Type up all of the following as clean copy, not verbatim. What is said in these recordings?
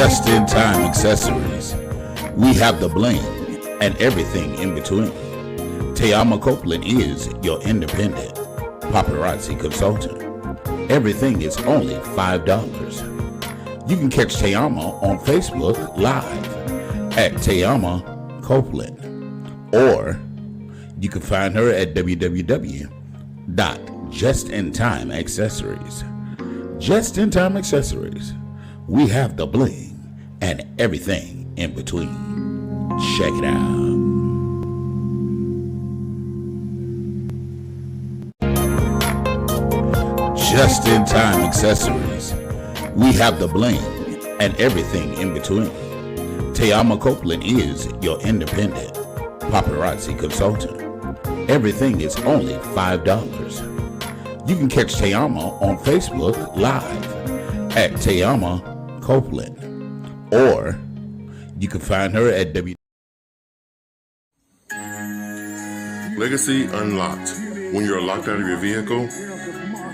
just-in-time accessories. We have the bling and everything in between. Tayama Copeland is your independent paparazzi consultant. Everything is only $5. You can catch Tayama on Facebook Live at Tayama Copeland, or you can find her at www.justintimeaccessories. Just in Time Accessories. We have the bling and everything in between. Check it out. Just in Time Accessories. We have the bling and everything in between. Tayama Copeland is your independent paparazzi consultant. Everything is only $5. You can catch Tayama on Facebook Live at Tayama Copeland, or you can find her at Legacy Unlocked. When you're locked out of your vehicle,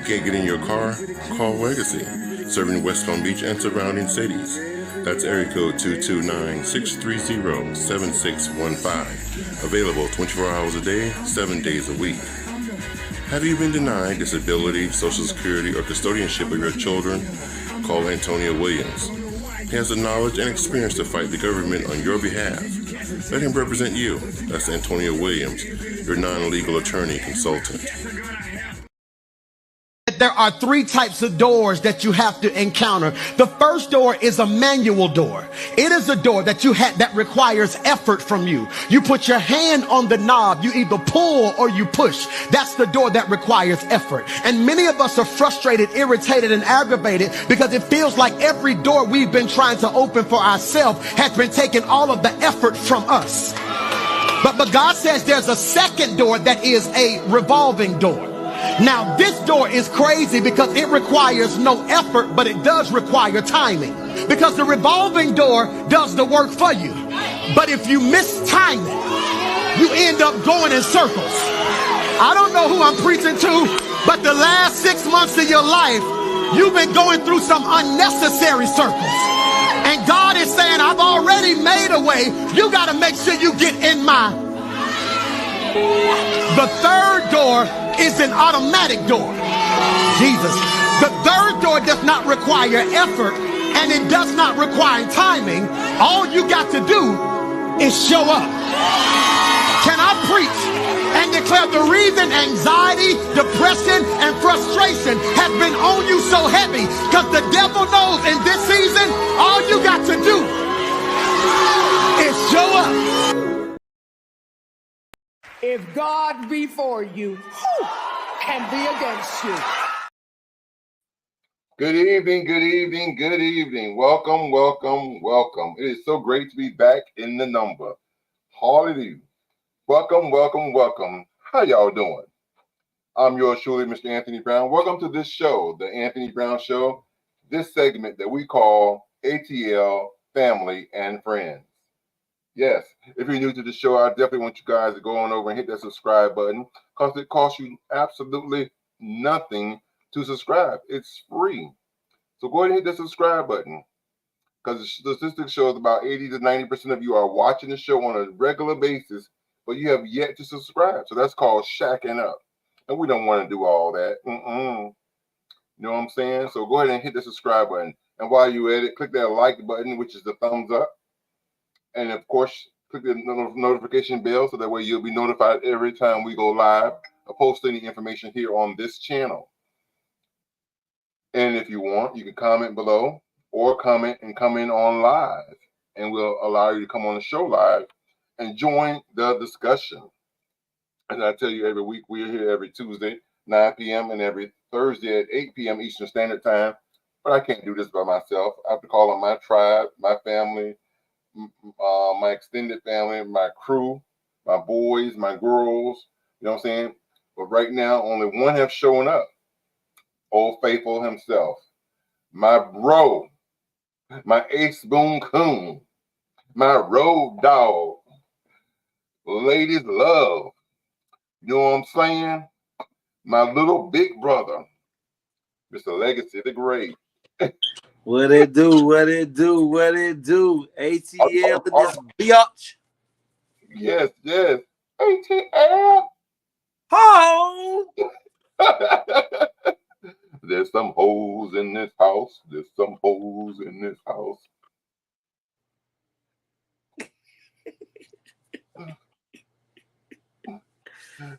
can't get in your car, call Legacy, serving West Palm Beach and surrounding cities. That's area code 229-630-7615. Available 24 hours a day, 7 days a week. Have you been denied disability, Social Security, or custodianship of your children? Call Antonio Williams. He has the knowledge and experience to fight the government on your behalf. Let him represent you. That's Antonio Williams, your non-legal attorney consultant. There are three types of doors that you have to encounter. The first door is a manual door. It is a door that that requires effort from you. You put your hand on the knob, you either pull or you push. That's the door that requires effort. And many of us are frustrated, irritated, and aggravated because it feels like every door we've been trying to open for ourselves has been taking all of the effort from us. But God says there's a second door that is a revolving door. Now, this door is crazy because it requires no effort, but it does require timing. Because the revolving door does the work for you. But if you mistime it, you end up going in circles. I don't know who I'm preaching to, but the last 6 months of your life, you've been going through some unnecessary circles. And God is saying, I've already made a way. You got to make sure you get in my. The third door is an automatic door. Jesus. The third door does not require effort, and it does not require timing. All you got to do is show up. Can I preach and declare the reason anxiety, depression, and frustration has been on you so heavy? Because the devil knows in this season, all you got to do is show up. If God be for you, who can be against you? Good evening, good evening, good evening. Welcome, welcome, welcome. It is so great to be back in the number. Hallelujah. Welcome, welcome, welcome. How y'all doing? I'm yours truly, Mr. Anthony Brown. Welcome to this show, The Anthony Brown Show, this segment that we call ATL Family and Friends. Yes, if you're new to the show, I definitely want you guys to go on over and hit that subscribe button because it costs you absolutely nothing to subscribe. It's free. So go ahead and hit the subscribe button because the statistics show about 80 to 90% of you are watching the show on a regular basis, but you have yet to subscribe. So that's called shacking up. And we don't want to do all that. You know what I'm saying? So go ahead and hit the subscribe button. And while you're at it, click that like button, which is the thumbs up. And of course, click the notification bell so that way you'll be notified every time we go live or post any information here on this channel. And if you want, you can comment below or comment and come in on live. And we'll allow you to come on the show live and join the discussion. As I tell you every week, we're here every Tuesday, 9 p.m. and every Thursday at 8 p.m. Eastern Standard Time. But I can't do this by myself. I have to call on my tribe, my family, my extended family, my crew, my boys, my girls, you know what I'm saying? But right now, only one have shown up. Old Faithful himself, my bro, my ace boom coon, my road dog, ladies love, you know what I'm saying? My little big brother, Mr. Legacy the Great. What it do? What it do? What it do? ATL in this biatch. Yes, yes. ATL. Ho! There's some holes in this house. There's some holes in this house.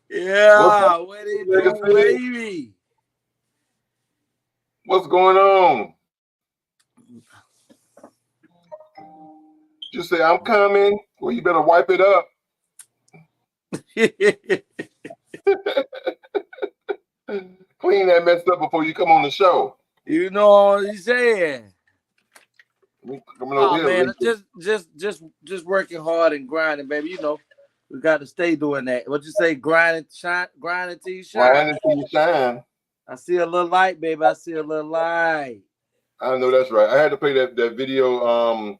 Yeah, what it do, baby? What's going on? Just say, I'm coming. Well, you better wipe it up. Clean that mess up before you come on the show. You know what he's saying. Oh man, just working hard and grinding, baby. You know, we got to stay doing that. What you say, grinding, shine, grinding till you shine. Grinding till you shine. I see a little light, baby. I see a little light. I know that's right. I had to play that video,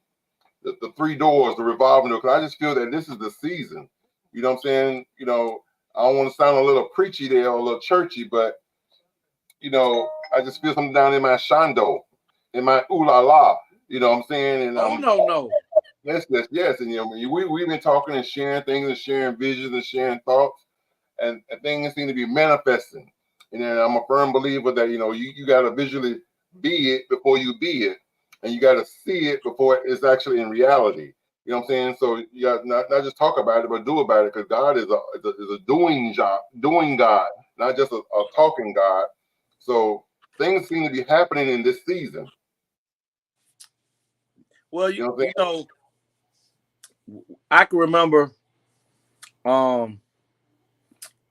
the three doors, the revolving door, because I just feel that this is the season. You know what I'm saying? You know, I don't want to sound a little preachy there or a little churchy, but you know, I just feel something down in my shando, in my ooh la la. You know what I'm saying? And no. Yes. And you know, we've been talking and sharing things and sharing visions and sharing thoughts, and things seem to be manifesting. And then I'm a firm believer that, you know, you got to visually be it before you be it, and you got to see it before it's actually in reality. You know what I'm saying? So you got not just talk about it, but do about it, because God is a doing God, not just a talking God. So things seem to be happening in this season. Well, you know, I can remember. I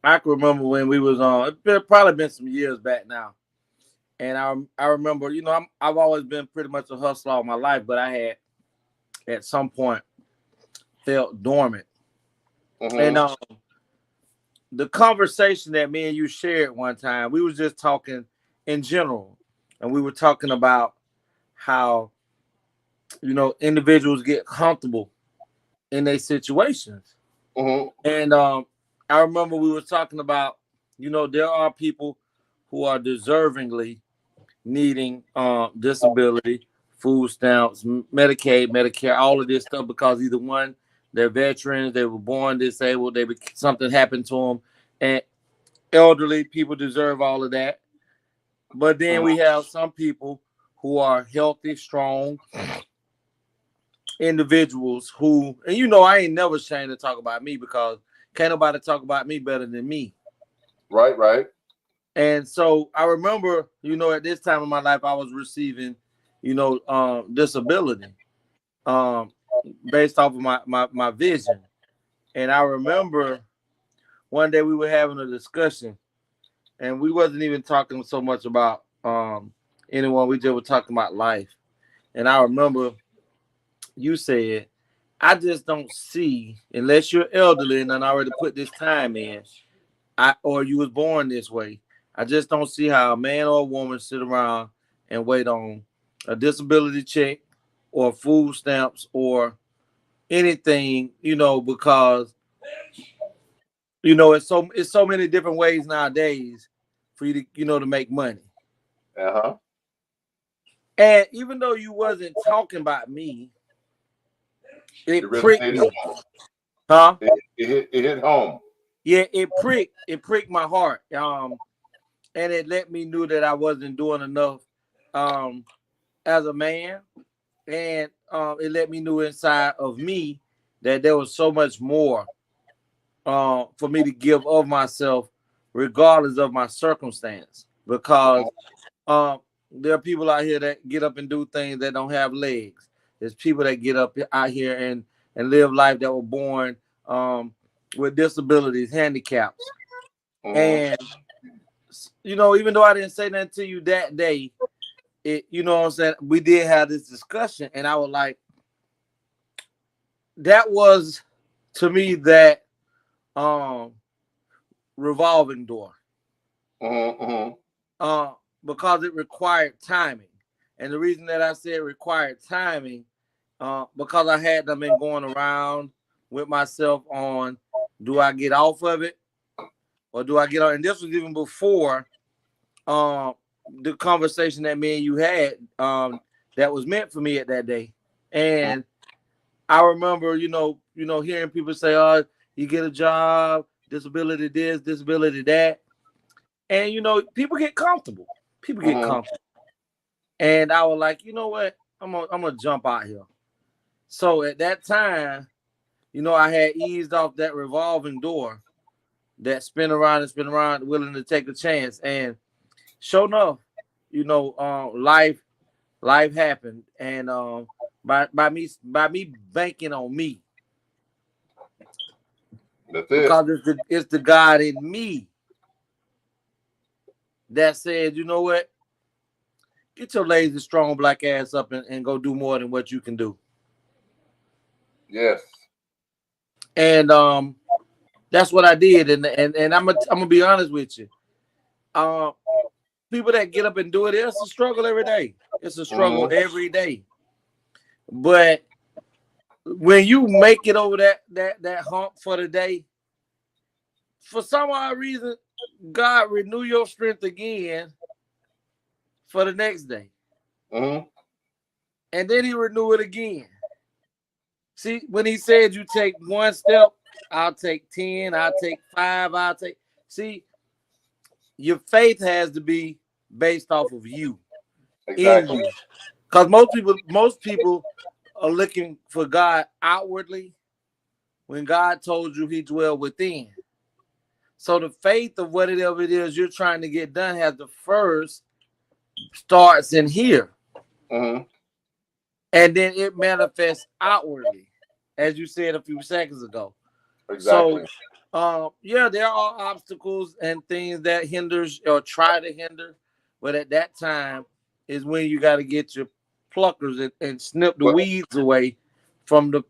can remember when we was on. It's probably been some years back now, and I remember. You know, I've always been pretty much a hustler all my life, but I had at some point felt dormant. Mm-hmm. And the conversation that me and you shared one time, we was just talking in general, and we were talking about how, you know, individuals get comfortable in their situations. Mm-hmm. And I remember we were talking about, you know, there are people who are deservingly needing disability, food stamps, Medicaid, Medicare, all of this stuff, because either one, they're veterans, they were born disabled, something happened to them, and elderly people deserve all of that. But then we have some people who are healthy, strong individuals who, and you know, I ain't never ashamed to talk about me, because can't nobody talk about me better than me. Right. And so I remember, you know, at this time of my life, I was receiving, you know, disability based off of my vision. And I remember one day we were having a discussion, and we wasn't even talking so much about anyone. We just were talking about life. And I remember you said, I just don't see, unless you're elderly and already put this time in, or you was born this way, I just don't see how a man or a woman sit around and wait on a disability check or food stamps or anything, you know, because, you know, it's so many different ways nowadays for you to, you know, to make money. Uh-huh. And even though you wasn't talking about me, it pricked me. Huh? It hit home. Yeah, it pricked my heart. And it let me know that I wasn't doing enough as a man. And it let me know inside of me that there was so much more for me to give of myself, regardless of my circumstance. Because there are people out here that get up and do things that don't have legs. There's people that get up out here and live life that were born with disabilities, handicaps. And, you know, even though I didn't say nothing to you that day, you know what I'm saying, we did have this discussion, and I was like, that was to me that revolving door. Because it required timing. And the reason that I said required timing, because I had them been going around with myself on, do I get off of it or do I get on? And this was even before the conversation that me and you had that was meant for me at that day. And I remember, hearing people say, "Oh, you get a job, disability this, disability that," and people get comfortable. People get comfortable, and I was like, you know what? I'm gonna jump out here. So at that time, I had eased off that revolving door that spin around and spin around, willing to take a chance. And sure enough, life happened. And by me banking on me. That's it. Because it's the God in me that said, you know what? Get your lazy, strong black ass up and go do more than what you can do. Yes. And that's what I did. And I'm gonna be honest with you. People that get up and do it, it's a struggle every day. It's a struggle every day. But when you make it over that hump for the day, for some odd reason, God renew your strength again for the next day. And then he renew it again. See, when he said you take one step, I'll take 10, I'll take 5, see, your faith has to be based off of you. Exactly. Because most people are looking for God outwardly when God told you he dwelled within. So the faith of whatever it is you're trying to get done has to first starts in here. And then it manifests outwardly, as you said a few seconds ago. Exactly. So, there are obstacles and things that hinders or try to hinder, but at that time is when you got to get your pluckers and snip the weeds away from the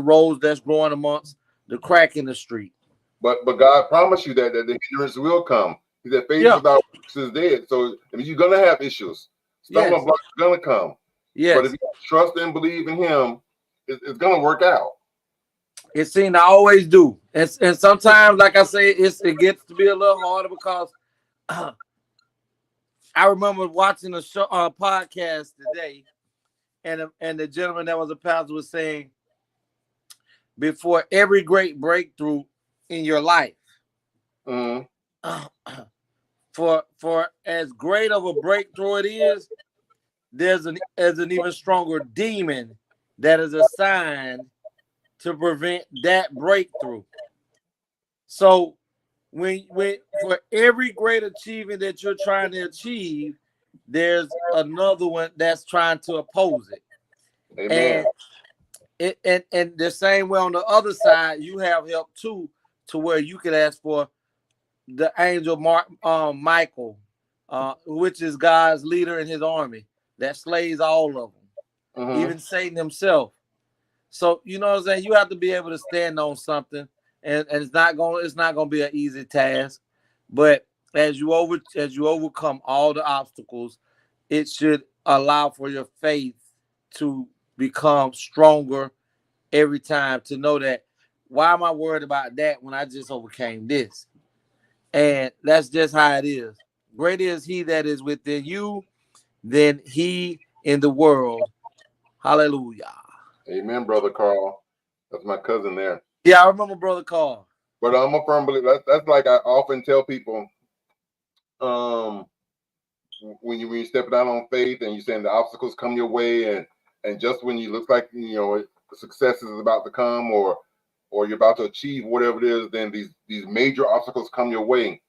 rows that's growing amongst the crack in the street. But God promised you that the hindrance will come. He said, "Faith without works is dead." So I mean, you're gonna have issues. Stumbling blocks are gonna come. Yes. But if you trust and believe in Him, it's gonna work out. It seems I always do, and sometimes, like I say, it gets to be a little harder because I remember watching a show, podcast today, and the gentleman that was a pastor was saying, before every great breakthrough in your life, for as great of a breakthrough it is, there's an even stronger demon that is assigned to prevent that breakthrough. So when for every great achievement that you're trying to achieve, there's another one that's trying to oppose it. Amen. And the same way on the other side, you have help too, to where you could ask for the angel Michael, which is God's leader in his army that slays all of them, even Satan himself. So you know what I'm saying? You have to be able to stand on something, and it's not gonna be an easy task. But as you overcome all the obstacles, it should allow for your faith to become stronger every time, to know that, why am I worried about that when I just overcame this? And that's just how it is. Greater is he that is within you than he in the world. Hallelujah. Amen, Brother Carl. That's my cousin there. Yeah, I remember Brother Carl. But I'm a firm believer. That's like I often tell people, when you stepping out on faith and you're saying the obstacles come your way, and just when you look like the success is about to come, or you're about to achieve whatever it is, then these major obstacles come your way.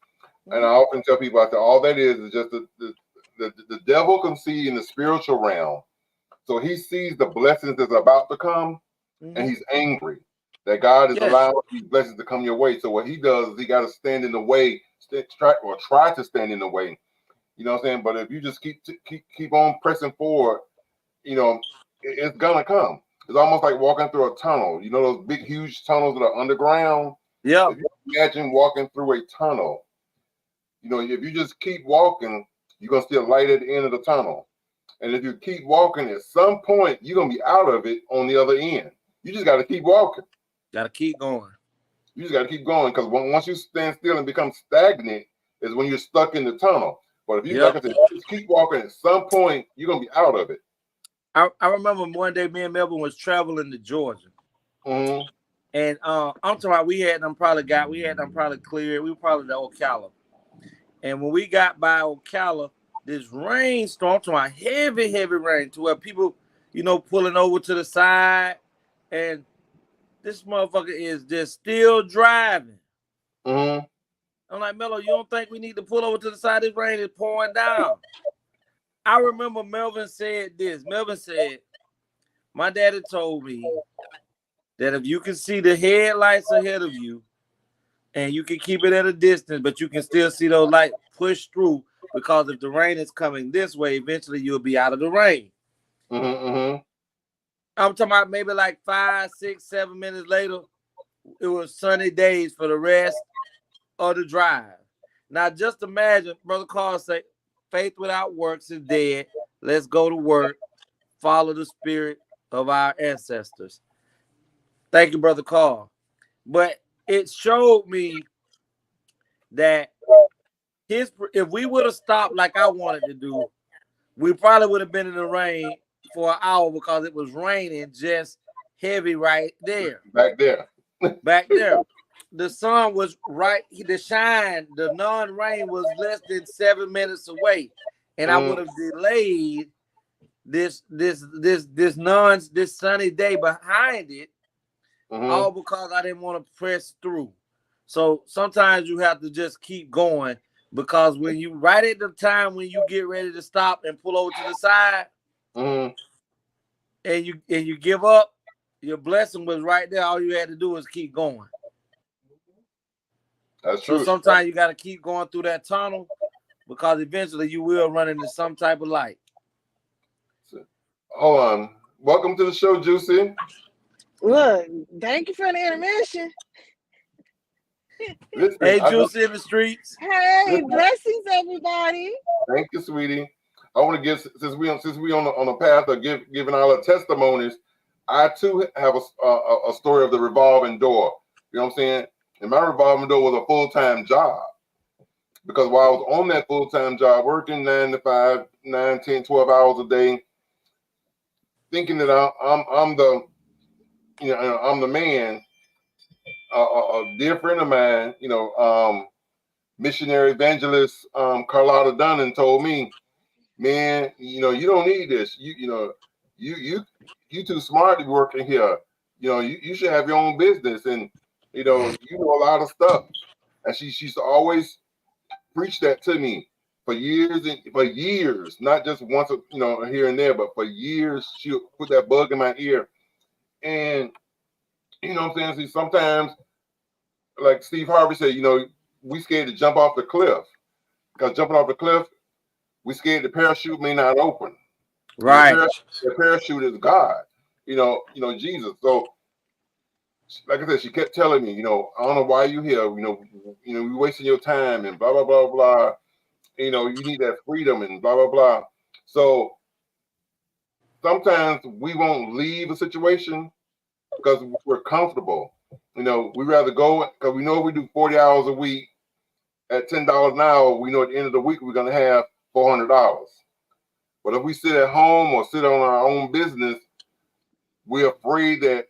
And I often tell people, I say, all that is just the devil can see in the spiritual realm. So he sees the blessings that's about to come, and he's angry that God is allowing these blessings to come your way. So what he does is he got to stand in the way, try to stand in the way. You know what I'm saying? But if you just keep on pressing forward, it's gonna come. It's almost like walking through a tunnel. You know those big, huge tunnels that are underground? Yeah. If you imagine walking through a tunnel, if you just keep walking, you're gonna see a light at the end of the tunnel. And if you keep walking, at some point, you're going to be out of it on the other end. You just got to keep walking. Got to keep going. You just got to keep going, because once you stand still and become stagnant is when you're stuck in the tunnel. But if you, like I said, just keep walking, at some point, you're going to be out of it. I remember one day me and Melvin was traveling to Georgia. Mm-hmm. And I'm talking about we had them probably cleared. We were probably to Ocala. And when we got by Ocala, this rainstorm, I'm talking about heavy rain to where people, pulling over to the side. And this motherfucker is just still driving. Mm-hmm. I'm like, Mello, you don't think we need to pull over to the side? This rain is pouring down. I remember Melvin said this. Melvin said, my daddy told me that if you can see the headlights ahead of you and you can keep it at a distance, but you can still see those lights push through, because if the rain is coming this way, eventually you'll be out of the rain. Mm-hmm. Mm-hmm. I'm talking about maybe like 5, 6, 7 minutes later, it was sunny days for the rest of the drive. Now just imagine, Brother Carl say, faith without works is dead. Let's go to work. Follow the spirit of our ancestors. Thank you, Brother Carl. But it showed me that if we would have stopped like I wanted to do, we probably would have been in the rain for an hour, because it was raining just heavy right there. Back there. Back there. The sun was right, the non-rain was less than 7 minutes away. And I would have delayed this sunny day behind it, all because I didn't want to press through. So sometimes you have to just keep going, because when you right at the time when you get ready to stop and pull over to the side, and you give up, your blessing was right there. All you had to do was keep going. That's true. So sometimes you got to keep going through that tunnel, because eventually you will run into some type of light. Hold on. Welcome to the show, Juicy. Look, thank you for the intermission. Listen, hey, Juicy in the streets. Hey, blessings, everybody. Thank you, sweetie. I want to give, since we on the path of giving all the testimonies, I too have a story of the revolving door. You know what I'm saying? And my revolving door was a full-time job, because while I was on that full-time job, working 9 to 5, 9, 10, 12 hours a day, thinking that I'm the man. A dear friend of mine, missionary evangelist Carlotta Dunnan told me, man, you don't need this. You too smart to be working here. You should have your own business, and you know a lot of stuff. And she used to always preach that to me for years and for years, not just once, here and there, but for years. She would put that bug in my ear, and you know what I'm saying. See, sometimes, like Steve Harvey said, we scared to jump off the cliff, because jumping off the cliff, we scared the parachute may not open. Right. The parachute is God, Jesus. So, like I said, she kept telling me, I don't know why you here. You're wasting your time and blah blah blah blah. You need that freedom and blah blah blah. So sometimes we won't leave a situation because we're comfortable. We rather go, because we know we do 40 hours a week at $10 an hour. We know at the end of the week we're gonna have $400. But if we sit at home or sit on our own business, we're afraid that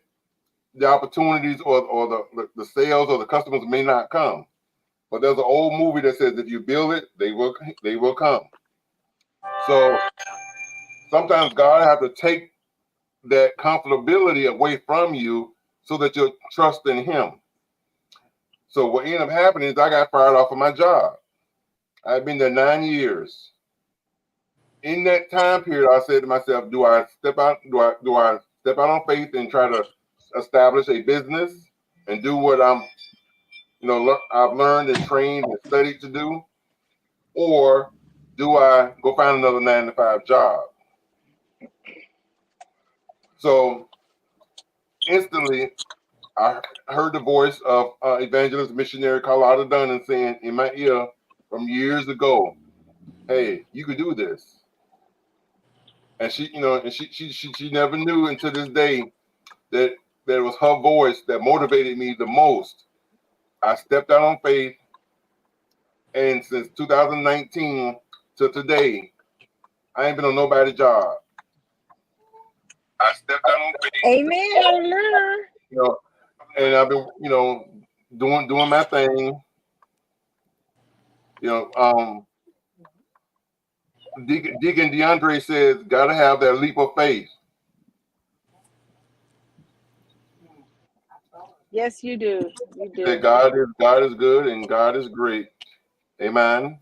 the opportunities or the sales or the customers may not come. But there's an old movie that says if you build it, they will come. So sometimes God has to take that comfortability away from you so that you'll trust in Him. So what ended up happening is I got fired off of my job. I've been there 9 years. In that time period, I said to myself, do I step out? Do I step out on faith and try to establish a business and do what I've learned and trained and studied to do, or do I go find another 9 to 5 job? So instantly, I heard the voice of evangelist missionary Carlotta Dunnan saying in my ear from years ago, "Hey, you could do this." And she never knew until this day that it was her voice that motivated me the most. I stepped out on faith, and since 2019 to today, I ain't been on nobody's job. I stepped out on faith. Amen. You know, and I've been, doing my thing. Deacon DeAndre says, gotta have that leap of faith. Yes, you do. You do. That God is good and God is great. Amen.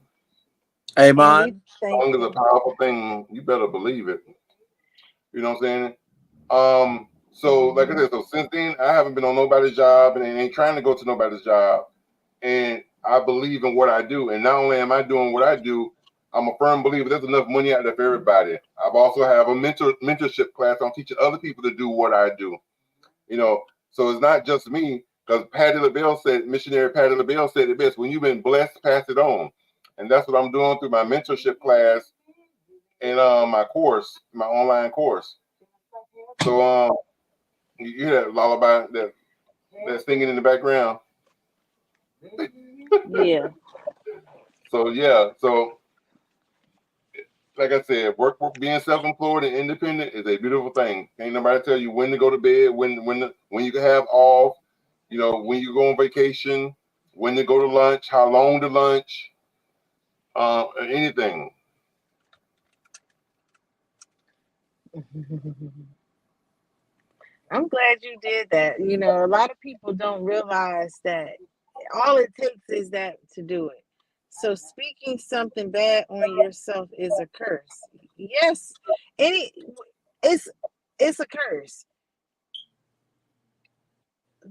Amen. Song is a powerful thing. You better believe it. You know what I'm saying? So like I said, so since then I haven't been on nobody's job and ain't trying to go to nobody's job. And I believe in what I do. And not only am I doing what I do, I'm a firm believer there's enough money out there for everybody. I've also have a mentorship class. I'm teaching other people to do what I do. So it's not just me, because missionary Patty LaBelle said it best: when you've been blessed, pass it on. And that's what I'm doing through my mentorship class and my online course. So you hear that lullaby, that singing in the background. Yeah. So like I said, being self-employed and independent is a beautiful thing. Ain't nobody tell you when to go to bed, when you can have off, when you go on vacation, when to go to lunch, how long to lunch, anything. I'm glad you did that. A lot of people don't realize that all it takes is that to do it. So speaking something bad on yourself is a curse. Yes, it's a curse.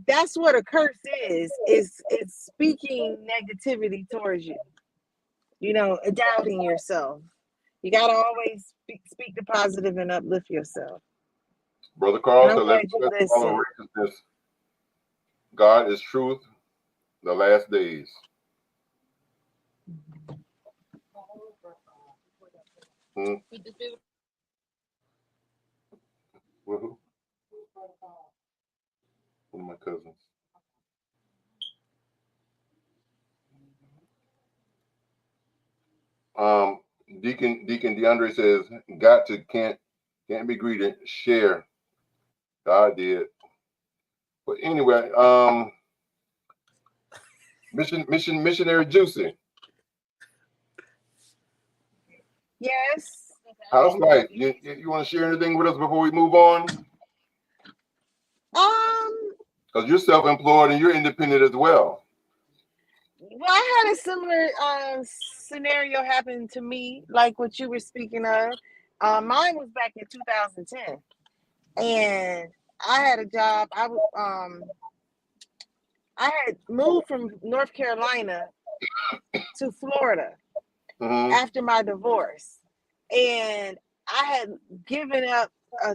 That's what a curse is. It's speaking negativity towards you. Doubting yourself. You gotta always speak the positive and uplift yourself. Brother Carl said, let's listen. follow righteousness. God is truth, the last days. One of my cousins. Deacon DeAndre says, can't be greeted, share. God did. But anyway, missionary Juicy. Yes. How's life? You want to share anything with us before we move on? Because you're self-employed and you're independent as well. Well, I had a similar scenario happen to me, like what you were speaking of. Mine was back in 2010, and I had a job. I had moved from North Carolina to Florida after my divorce, and I had given up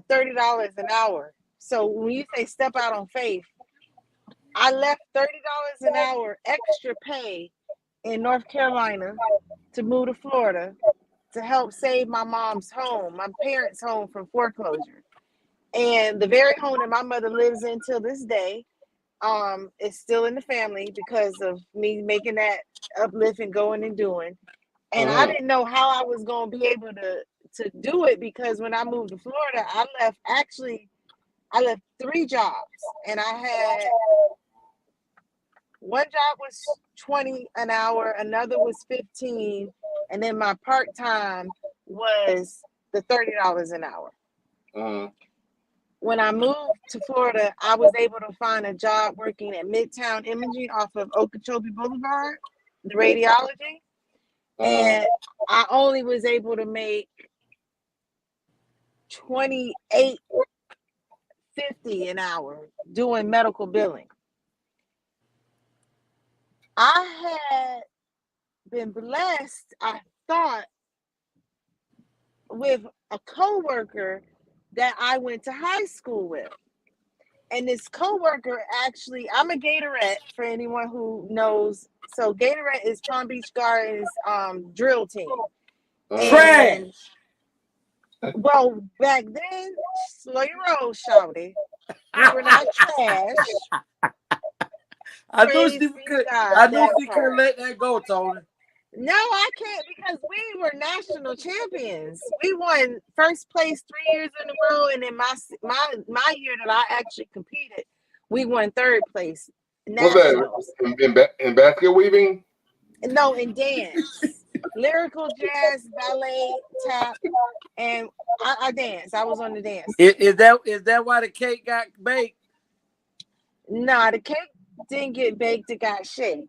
$30 an hour. So when you say step out on faith, I left $30 an hour extra pay in North Carolina to move to Florida to help save my mom's home, my parents' home, from foreclosure. And the very home that my mother lives in till this day is still in the family because of me making that uplift and going and doing. And I didn't know how I was going to be able to do it, because when I moved to Florida, I left 3 jobs, and I had one job was $20 an hour, another was $15, and then my part-time was the $30 an hour. When I moved to Florida, I was able to find a job working at Midtown Imaging off of Okeechobee Boulevard, the radiology, and I only was able to make $28.50 an hour doing medical billing. I had been blessed, I thought, with a coworker that I went to high school with. And this coworker, actually, I'm a Gatorette for anyone who knows. So Gatorette is Palm Beach Gardens drill team. And, well, back then, slow your roll, shawty. We were not trash. I knew she could let that go, Tony. No, I can't because we were national champions. We won first place 3 years in a row, and then my year that I actually competed, we won third place nationals. What's that? In basket weaving? No, in dance, lyrical jazz, ballet, tap, and I dance. I was on the dance. Is that why the cake got baked? Nah, the cake didn't get baked; it got shaped.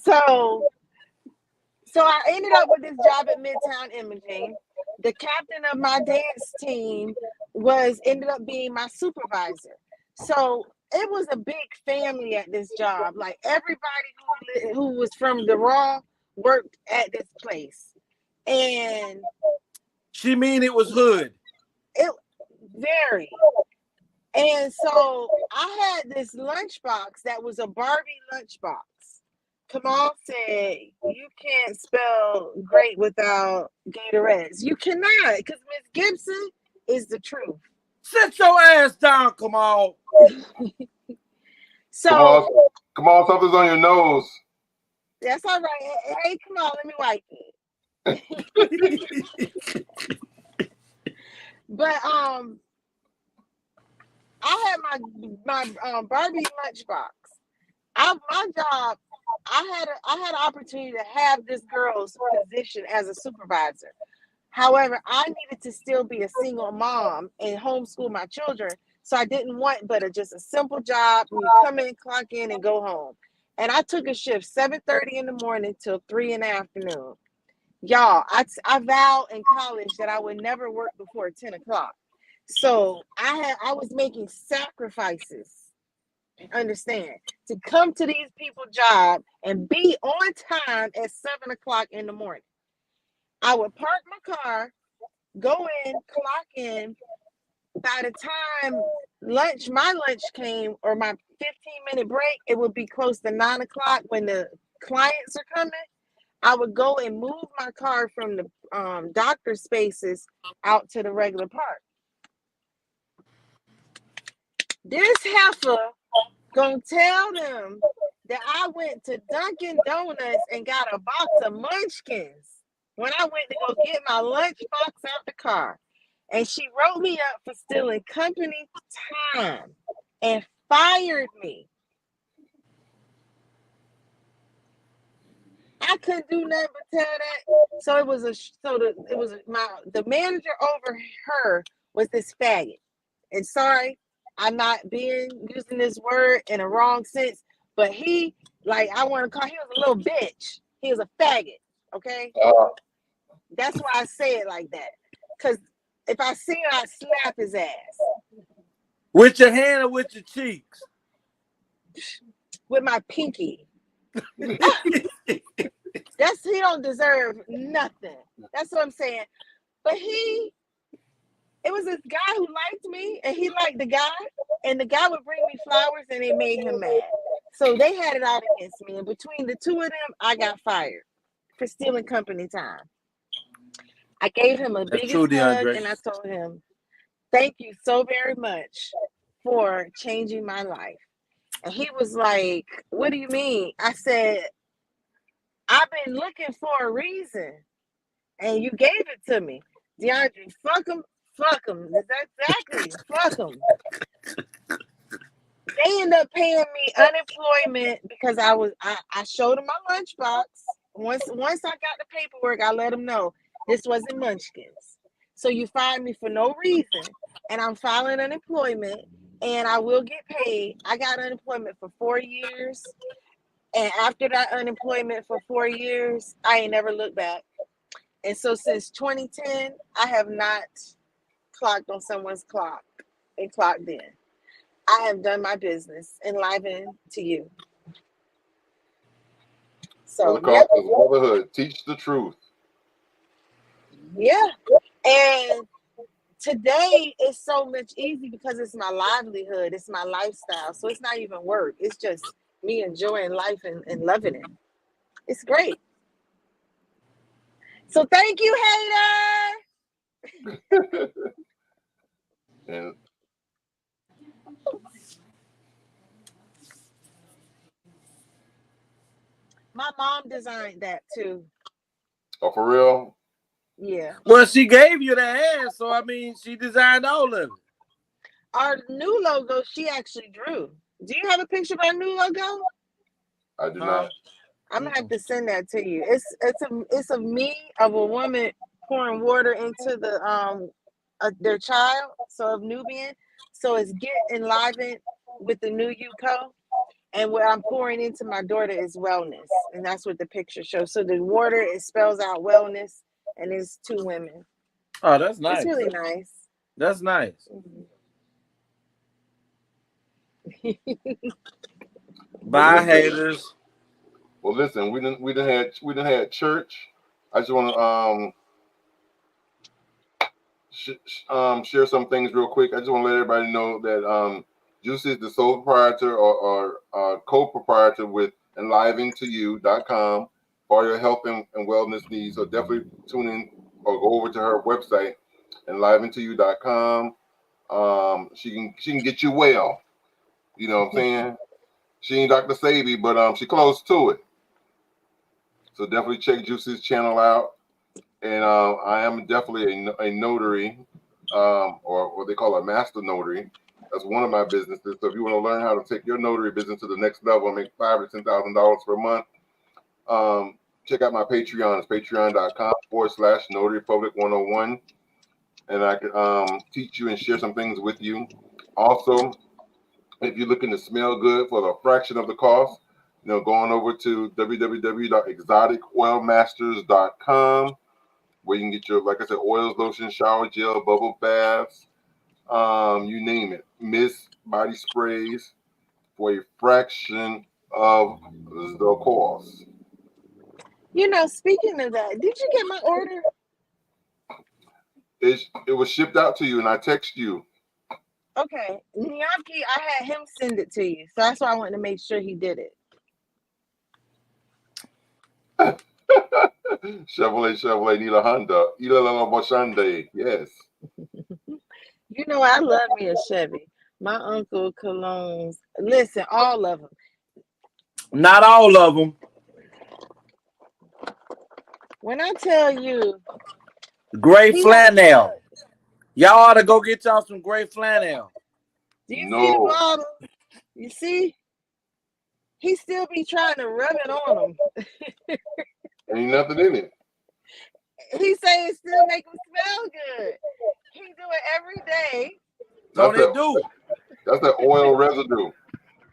So I ended up with this job at Midtown Imaging. The captain of my dance team ended up being my supervisor. So it was a big family at this job. Like everybody who was from the Raw worked at this place. And she mean it was hood. It very. And so I had this lunchbox that was a Barbie lunchbox. Kamal said, you can't spell great without Gatorades. You cannot, because Miss Gibson is the truth. Sit your ass down, Kamal. So, Kamal, something's on your nose. That's all right. Hey, Kamal, let me wipe it. But I had my Barbie lunchbox. My job, I had an opportunity to have this girl's position as a supervisor. However, I needed to still be a single mom and homeschool my children. So I didn't want but just a simple job. You come in, clock in, and go home. And I took a shift 7:30 in the morning till 3 in the afternoon. Y'all, I vowed in college that I would never work before 10 o'clock. So I was making sacrifices. Understand, to come to these people's job and be on time at 7 o'clock in the morning. I would park my car, go in, clock in. By the time my lunch came, or my 15-minute break, it would be close to 9 o'clock when the clients are coming. I would go and move my car from the doctor spaces out to the regular park. This heifer gonna tell them that I went to Dunkin' Donuts and got a box of munchkins when I went to go get my lunchbox out the car. And she wrote me up for stealing company time and fired me. I couldn't do nothing but tell that. So the manager over her was this faggot. And sorry, I'm not using this word in a wrong sense, but he was a little bitch. He was a faggot. Okay. That's why I say it like that. Because if I see him, I'd slap his ass. With your hand or with your cheeks? With my pinky. He don't deserve nothing. That's what I'm saying. But it was this guy who liked me, and he liked the guy, and the guy would bring me flowers, and it made him mad. So they had it out against me, and between the two of them, I got fired for stealing company time. I gave him a big hug, and I told him, thank you so very much for changing my life. And he was like, what do you mean? I said, I've been looking for a reason, and you gave it to me. DeAndre, fuck him. Exactly, fuck him. They ended up paying me unemployment because I showed them my lunchbox. Once I got the paperwork, I let them know this wasn't munchkins. So you fired me for no reason, and I'm filing unemployment, and I will get paid. I got unemployment for 4 years, and after that unemployment for 4 years, I ain't never looked back. And so since 2010, I have not clocked on someone's clock and clocked in. I have done my business, enliven to you. So the motherhood, teach the truth. Yeah, and today is so much easier because it's my livelihood, it's my lifestyle. So it's not even work. It's just me enjoying life and loving it. It's great. So thank you, hater. And designed that too. Oh, for real? Yeah. Well, she gave you the ass, so I mean, she designed all of it. Our new logo, she actually drew. Do you have a picture of our new logo? I do not. I'm gonna have to send that to you. It's a me of a woman pouring water into their child, so of Nubian. So it's get enlivened with the new UCO. And what I'm pouring into my daughter is wellness. And that's what the picture shows. So the water, it spells out wellness, and it's two women. Oh, that's nice. It's really nice. That's nice. Bye, haters. Well, listen, we done had church. I just want to share some things real quick. I just want to let everybody know that Juicy is the sole proprietor or co-proprietor with enliventoyou.com for your health and wellness needs. So definitely tune in or go over to her website, enliventoyou.com. She can get you well. You know what I'm saying? She ain't Dr. Sabi, but she close to it. So definitely check Juicy's channel out. And I am definitely a notary, or what they call a master notary. That's one of my businesses. So if you want to learn how to take your notary business to the next level and make $5,000 to $10,000 per month, check out my Patreon. It's patreon.com/Notary Public 101. And I can teach you and share some things with you. Also, if you're looking to smell good for the fraction of the cost, going over to www.exoticoilmasters.com, where you can get your, like I said, oils, lotion, shower gel, bubble baths, you name it, mist, body sprays for a fraction of the cost. Speaking of that, did you get my order? It was shipped out to you, and I text you. Okay, Nyaki, I had him send it to you, so that's why I wanted to make sure he did it. Chevrolet, need a Honda. Yes. I love me a Chevy. My uncle Colognes. Listen, all of them. Not all of them. When I tell you, gray flannel. Y'all ought to go get y'all some gray flannel. Do you see the bottle? You see? He still be trying to rub it on him. Ain't nothing in it. He say it still make him smell good. He do it every day. Tony, do. That's that oil residue.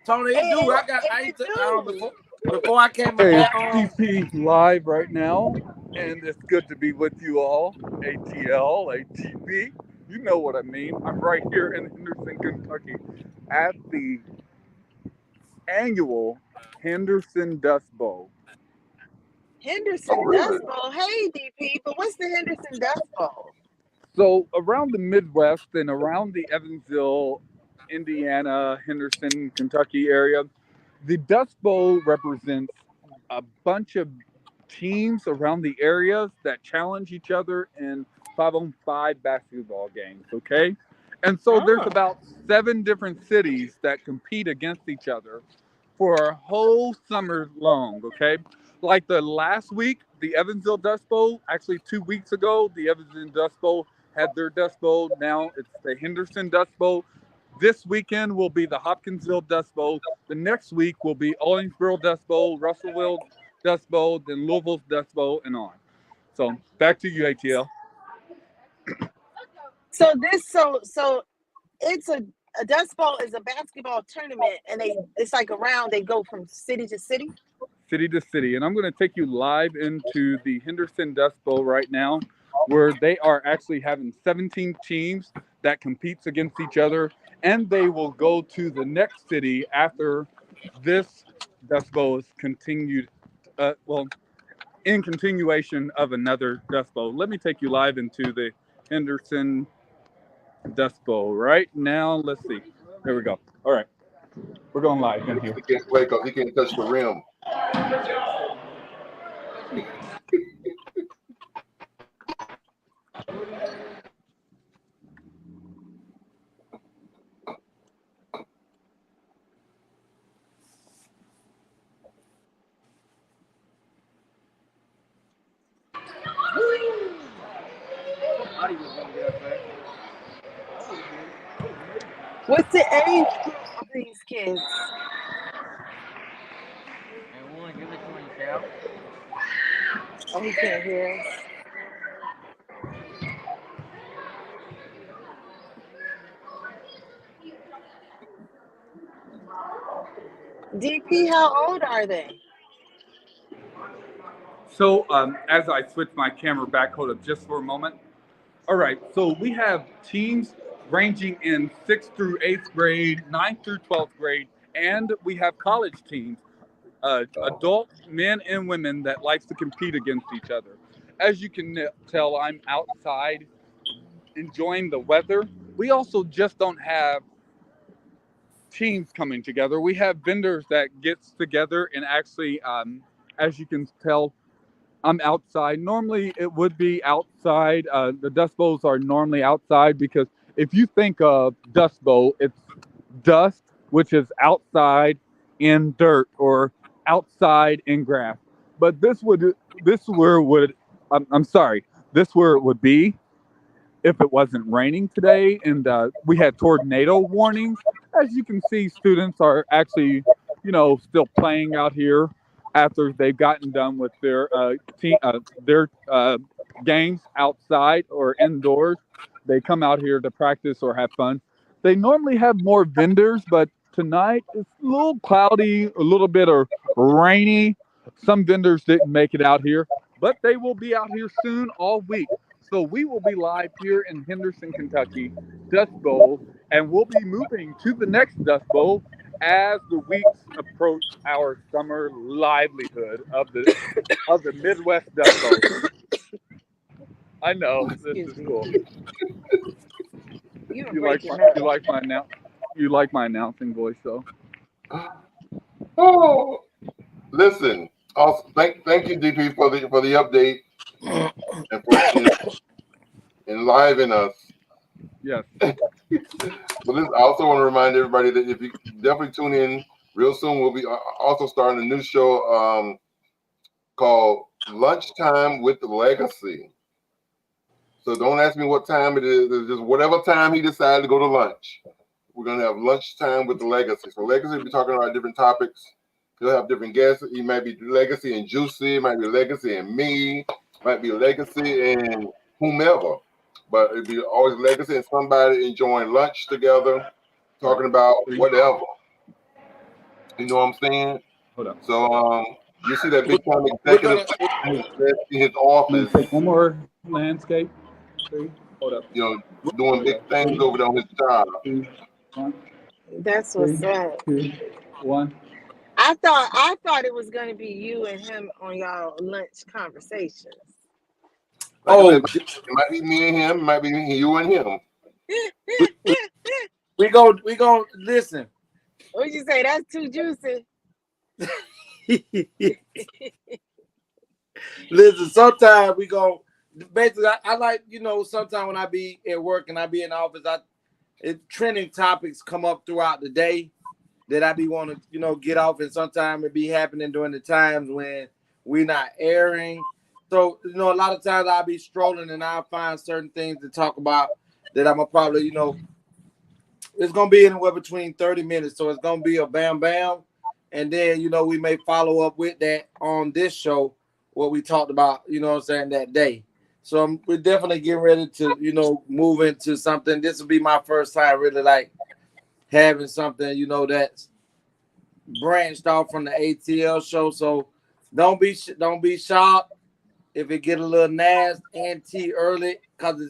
Tony, it do. Before I came Hey, it's TP live right now, and it's good to be with you all. ATL, ATP, you know what I mean. I'm right here in Henderson, Kentucky, at the annual Henderson Dust Bowl. Henderson Dust Bowl? Hey, DP, but what's the Henderson Dust Bowl? So around the Midwest and around the Evansville, Indiana, Henderson, Kentucky area, the Dust Bowl represents a bunch of teams around the areas that challenge each other in 5-on-5 basketball games, okay? And so there's about 7 different cities that compete against each other for a whole summer long, okay? Like the last week, the Evansville Dust Bowl, actually 2 weeks ago, the Evansville Dust Bowl had their Dust Bowl. Now it's the Henderson Dust Bowl. This weekend will be the Hopkinsville Dust Bowl. The next week will be Owensboro Dust Bowl, Russellville Dust Bowl, then Louisville's Dust Bowl, and on. So back to you, ATL. So it's a Dust Bowl is a basketball tournament, and it's like around, they go from city to city? City to city. And I'm going to take you live into the Henderson Dust Bowl right now, where they are actually having 17 teams that competes against each other, and they will go to the next city after this Dust Bowl is continued, in continuation of another Dust Bowl. Let me take you live into the Henderson Dust Bowl right now. Let's see. There we go. All right. We're going live in here. He can't play because he can't touch the rim. What's the age group of these kids? Oh, he can't hear us. DP, how old are they? So as I switch my camera back, hold up just for a moment. All right, so we have teams ranging in 6th through 8th grade, 9th through 12th grade, and we have college teams, adult men and women that likes to compete against each other. As you can tell, I'm outside enjoying the weather. We also just don't have teams coming together. We have vendors that gets together and actually, as you can tell, I'm outside. Normally it would be outside. The Dust Bowls are normally outside because if you think of Dust Bowl, it's dust, which is outside in dirt or outside in grass. But this where it would be if it wasn't raining today and we had tornado warnings. As you can see, students are actually, still playing out here after they've gotten done with their games outside or indoors. They come out here to practice or have fun. They normally have more vendors, but tonight it's a little cloudy, a little bit of rainy. Some vendors didn't make it out here, but they will be out here soon all week. So we will be live here in Henderson, Kentucky, Dust Bowl, and we'll be moving to the next Dust Bowl as the weeks approach our summer livelihood of the Midwest Dust Bowl. I know this is cool. You like my announcing voice, though. Oh, listen. Also, thank you, DP, for the update and for enlivening us. Yes. But I also want to remind everybody that if you definitely tune in real soon, we'll be also starting a new show called Lunchtime with Legacy. So don't ask me what time it is. It's just whatever time he decided to go to lunch. We're going to have Lunchtime with the Legacy. So Legacy will be talking about different topics. He'll have different guests. He might be Legacy and Juicy. It might be Legacy and me. Might be Legacy and whomever. But it'd be always Legacy and somebody enjoying lunch together, talking about whatever. You know what I'm saying? Hold up. So you see that big time executive in his office. Take one more landscape. Hold up. Doing big things over there on his job. 2, 1. That's what's up. 2, 1. I thought it was gonna be you and him on y'all lunch conversations. It might be me and him. It might be you and him. We go listen. What'd you say? That's too juicy. Listen, sometimes we go. Basically, I like, sometimes when I be at work and I be in the office, trending topics come up throughout the day that I be wanting to, get off, and sometimes it be happening during the times when we're not airing. So, a lot of times I'll be strolling and I'll find certain things to talk about that I'm going to probably, it's going to be anywhere between 30 minutes. So it's going to be a bam, bam. And then, we may follow up with that on this show, what we talked about, that day. So we're definitely getting ready to, move into something. This will be my first time really like having something, that's branched off from the ATL show. So don't be shocked if it get a little nasty and tea early, because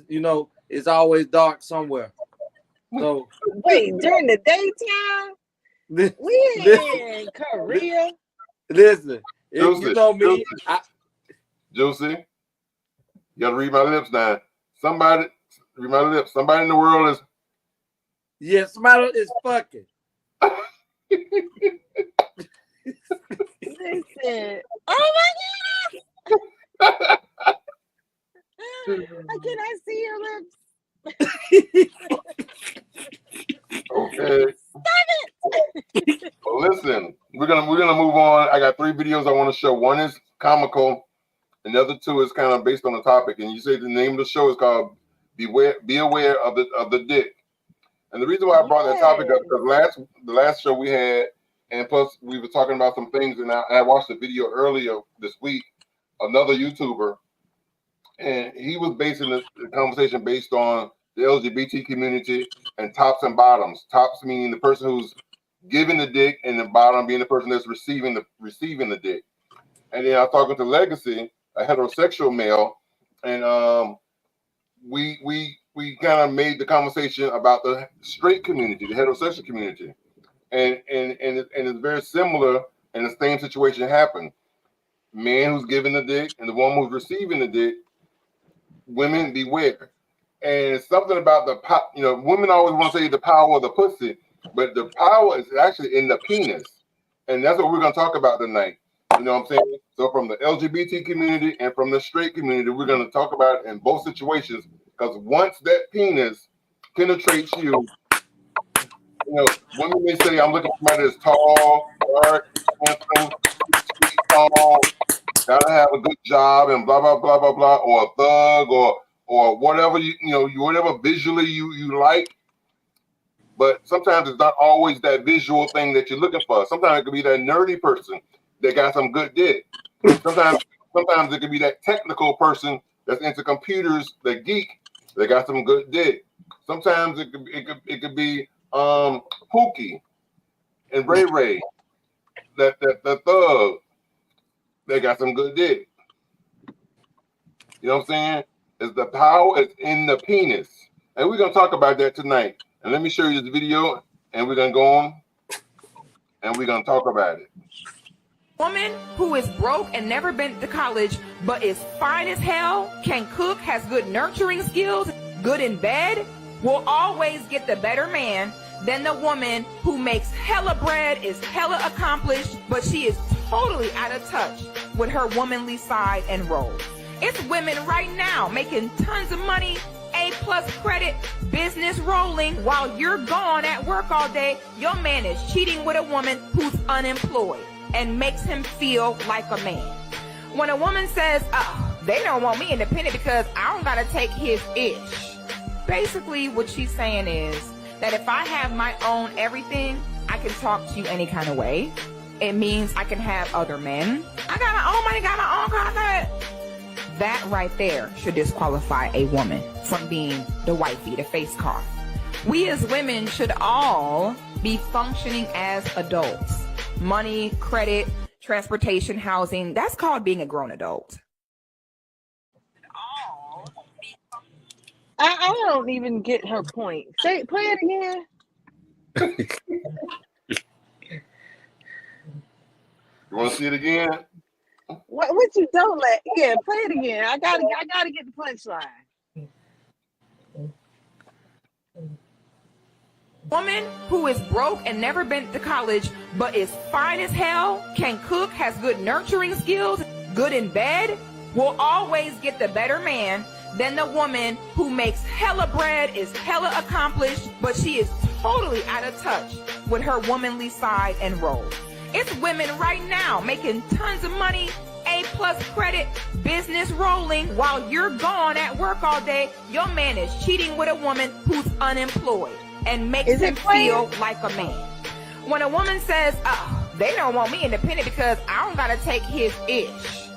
it's always dark somewhere. So wait, during the daytime, we in Korea. Listen, you know me, Juicy, you gotta read my lips now. Somebody read my lips. Somebody in the world is somebody is fucking. Listen, oh my God. Can I see your lips? Okay. Stop it. Well, listen, we're gonna move on. I got 3 videos I want to show. One is comical, and the other 2 is kind of based on the topic. And you say the name of the show is called "Be Aware of the Dick." And the reason why I brought that topic up because the last show we had, and plus we were talking about some things, and I watched a video earlier this week, another YouTuber, and he was basing the conversation based on the LGBT community and tops and bottoms. Tops meaning the person who's giving the dick, and the bottom being the person that's receiving the dick. And then I was talking to Legacy, a heterosexual male, and we kind of made the conversation about the straight community, the heterosexual community, and it's very similar. And the same situation happened. Man who's giving the dick and the woman who's receiving the dick. Women beware. And it's something about women always want to say the power of the pussy, but the power is actually in the penis, and that's what we're going to talk about tonight. You know what I'm saying? So from the LGBT community and from the straight community, we're going to talk about it in both situations, because once that penis penetrates you, women may say, I'm looking for somebody that's tall, dark, handsome, tall, gotta have a good job and blah, blah, blah, blah, blah, or a thug or whatever, whatever visually you like. But sometimes it's not always that visual thing that you're looking for. Sometimes it could be that nerdy person that got some good dick. Sometimes it could be that technical person that's into computers, the geek, that got some good dick. Sometimes it could be Pookie and Ray Ray, the thug, they got some good dick. You know what I'm saying? Is the power is in the penis, and we're gonna talk about that tonight. And let me show you this video, and we're gonna go on, and we're gonna talk about it. Woman who is broke and never been to college, but is fine as hell, can cook, has good nurturing skills, good in bed, will always get the better man than the woman who makes hella bread, is hella accomplished, but she is totally out of touch with her womanly side and role. It's women right now making tons of money, A+ credit, business rolling, while you're gone at work all day. Your man is cheating with a woman who's unemployed and makes him feel like a man. When a woman says, oh, they don't want me independent because I don't gotta take his ish. Basically what she's saying is that if I have my own everything, I can talk to you any kind of way. It means I can have other men. I got my own money, got my own car. That right there should disqualify a woman from being the wifey, the face card. We as women should all be functioning as adults. Money, credit, transportation, housing, that's called being a grown adult. I don't even get her point. Play it again. You want to see it again? What you don't let? Yeah, play it again. I gotta get the punchline. Woman who is broke and never been to college, but is fine as hell, can cook, has good nurturing skills, good in bed, will always get the better man than the woman who makes hella bread, is hella accomplished, but she is totally out of touch with her womanly side and role. It's women right now making tons of money, A+ credit, business rolling, while you're gone at work all day. Your man is cheating with a woman who's unemployed and makes him feel like a man. When a woman says, oh, they don't want me independent because I don't gotta take his ish.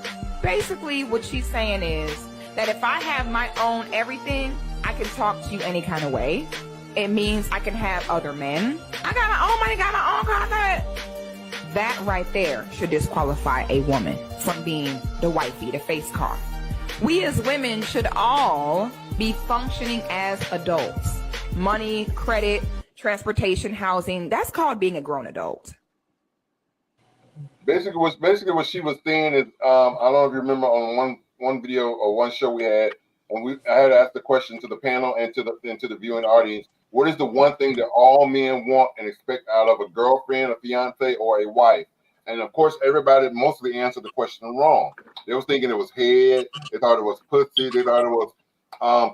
Basically what she's saying is that if I have my own everything, I can talk to you any kind of way. It means I can have other men. I got my own money, got my own car. That right there should disqualify a woman from being the wifey, the face card. We as women should all be functioning as adults. Money, credit, transportation, housing, that's called being a grown adult. Basically what she was saying is, I don't know if you remember on one video or one show we had, when I had asked the question to the panel and to the viewing audience, what is the one thing that all men want and expect out of a girlfriend, a fiance, or a wife? And of course, everybody mostly answered the question wrong. They was thinking it was head, they thought it was pussy, they thought it was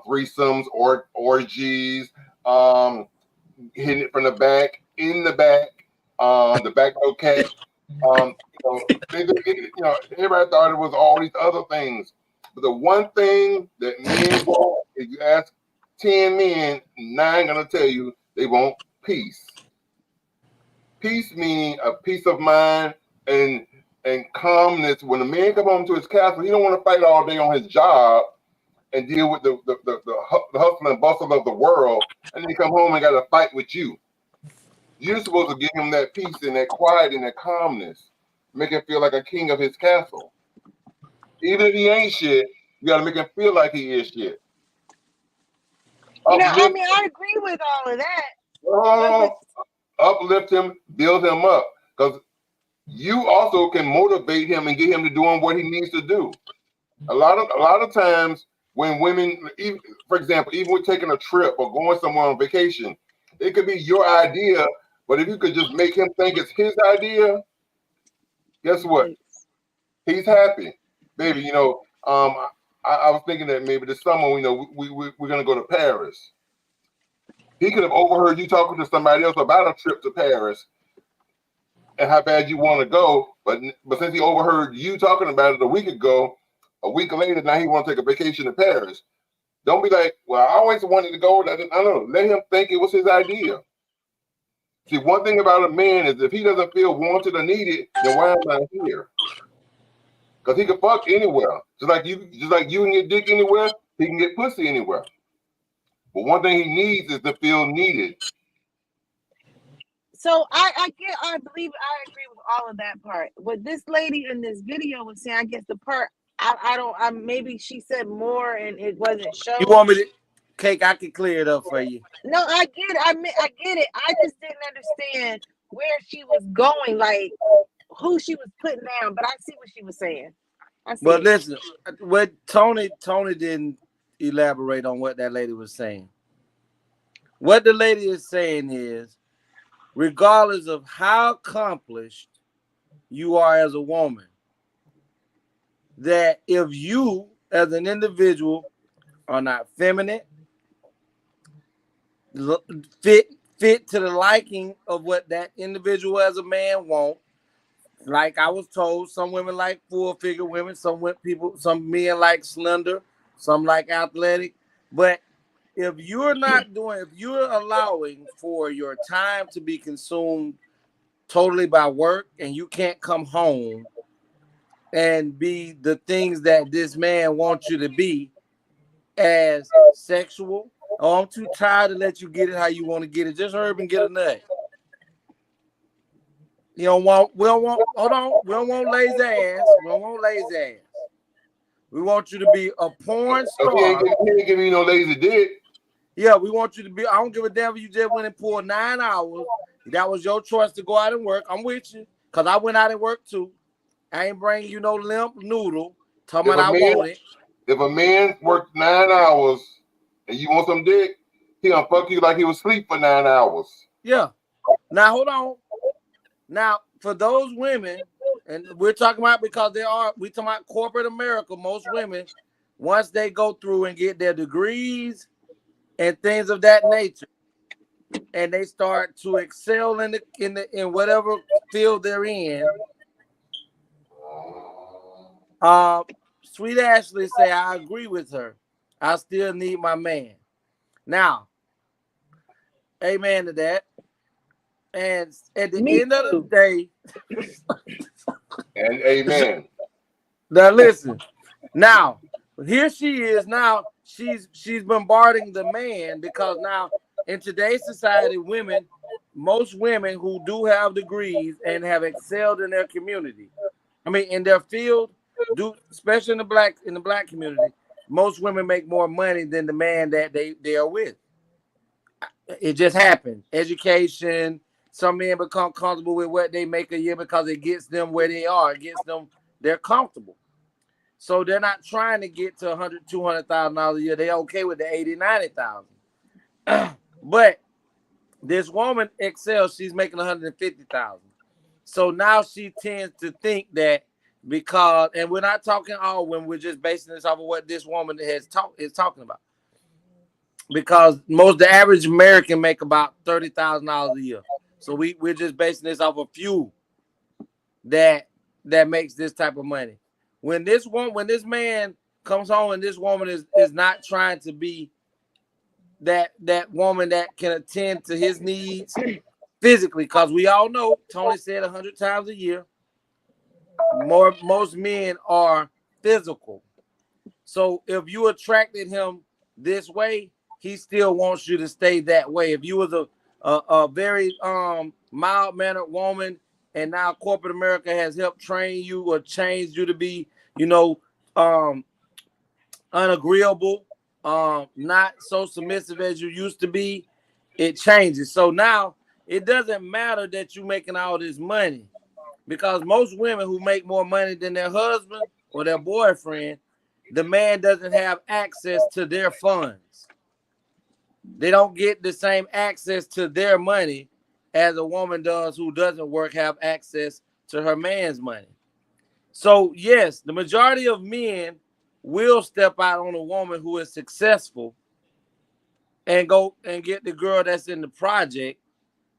threesomes or orgies, hitting it from the back, in the back no cat. Everybody thought it was all these other things. But the one thing that men want, if you ask 10 men, 9 gonna tell you They want peace. Peace meaning a peace of mind and calmness. When a man come home to his castle, he don't want to fight all day on his job and deal with the hustle and bustle of the world, and then he come home and got to fight with you. You're supposed to give him that peace and that quiet and that calmness, make him feel like a king of his castle. Even if he ain't shit, you got to make him feel like he is shit. I agree with all of that. Uplift him, build him up, because you also can motivate him and get him to doing what he needs to do. A lot of times when women, even, for example, even with taking a trip or going somewhere on vacation, it could be your idea, but if you could just make him think it's his idea, guess what? He's happy, baby. I was thinking that maybe this summer, we're gonna go to Paris. He could have overheard you talking to somebody else about a trip to Paris and how bad you want to go, but since he overheard you talking about it a week ago, a week later, now he want to take a vacation to Paris. Don't be like, well, I always wanted to go. I don't know. Let him think it was his idea. See, one thing about a man is if he doesn't feel wanted or needed, then why am I here? Because he can fuck anywhere. Just like you can get dick anywhere, he can get pussy anywhere. But one thing he needs is to feel needed. So I agree with all of that part. What this lady in this video was saying, I guess the part maybe she said more and it wasn't shown. You want me to, Cake? I can clear it up for you. No, I get it. I get it. I just didn't understand where she was going, like who she was putting down. But I see what she was saying. But listen, what Tony didn't elaborate on what that lady was saying. What the lady is saying is, regardless of how accomplished you are as a woman, that if you as an individual are not feminine, fit to the liking of what that individual as a man wants, like I was told, some women like full-figure women, some men like slender, some like athletic. But if you're allowing for your time to be consumed totally by work and you can't come home and be the things that this man wants you to be as sexual, oh, I'm too tired to let you get it how you want to get it. Just hurry up and get a nut. We don't want lazy ass. We don't want lazy ass. We want you to be a porn star. He ain't giving you no lazy dick. Yeah, we want you to be. I don't give a damn if you just went and pulled 9 hours. That was your choice to go out and work. I'm with you, because I went out and worked too. I ain't bringing you no limp noodle. Talking about I want it. If a man worked 9 hours and you want some dick, he gonna fuck you like he was asleep for 9 hours. Yeah. Now hold on. Now for those women, and we're talking about we're talking about corporate America. Most women, once they go through and get their degrees and things of that nature, and they start to excel in whatever field they're in. Sweet Ashley say, I agree with her. I still need my man. Now, amen to that. And at the end of the day, and amen. Now listen. Now, here she is. Now she's bombarding the man, because now in today's society, most women who do have degrees and have excelled in their community, in their field, especially in the black community, most women make more money than the man that they are with. It just happened. Education. Some men become comfortable with what they make a year because it gets them where they are. It gets them, they're comfortable. So they're not trying to get to $100,000, $200,000 a year. They're okay with the $80,000, $90,000. But this woman excels. She's making $150,000. So now she tends to think that because, and we're not talking all women, we're just basing this off of what this woman is talking about. Because the average American make about $30,000 a year. So we're just basing this off a few that makes this type of money. When this man comes home and this woman is not trying to be that woman that can attend to his needs physically, because we all know, Tony said 100 times a year, most men are physical. So if you attracted him this way, he still wants you to stay that way. If you was a very mild-mannered woman, and now corporate America has helped train you or changed you to be, unagreeable, not so submissive as you used to be, it changes. So now it doesn't matter that you're making all this money, because most women who make more money than their husband or their boyfriend, the man doesn't have access to their funds. They don't get the same access to their money as a woman does who doesn't work, have access to her man's money. So yes, the majority of men will step out on a woman who is successful and go and get the girl that's in the project,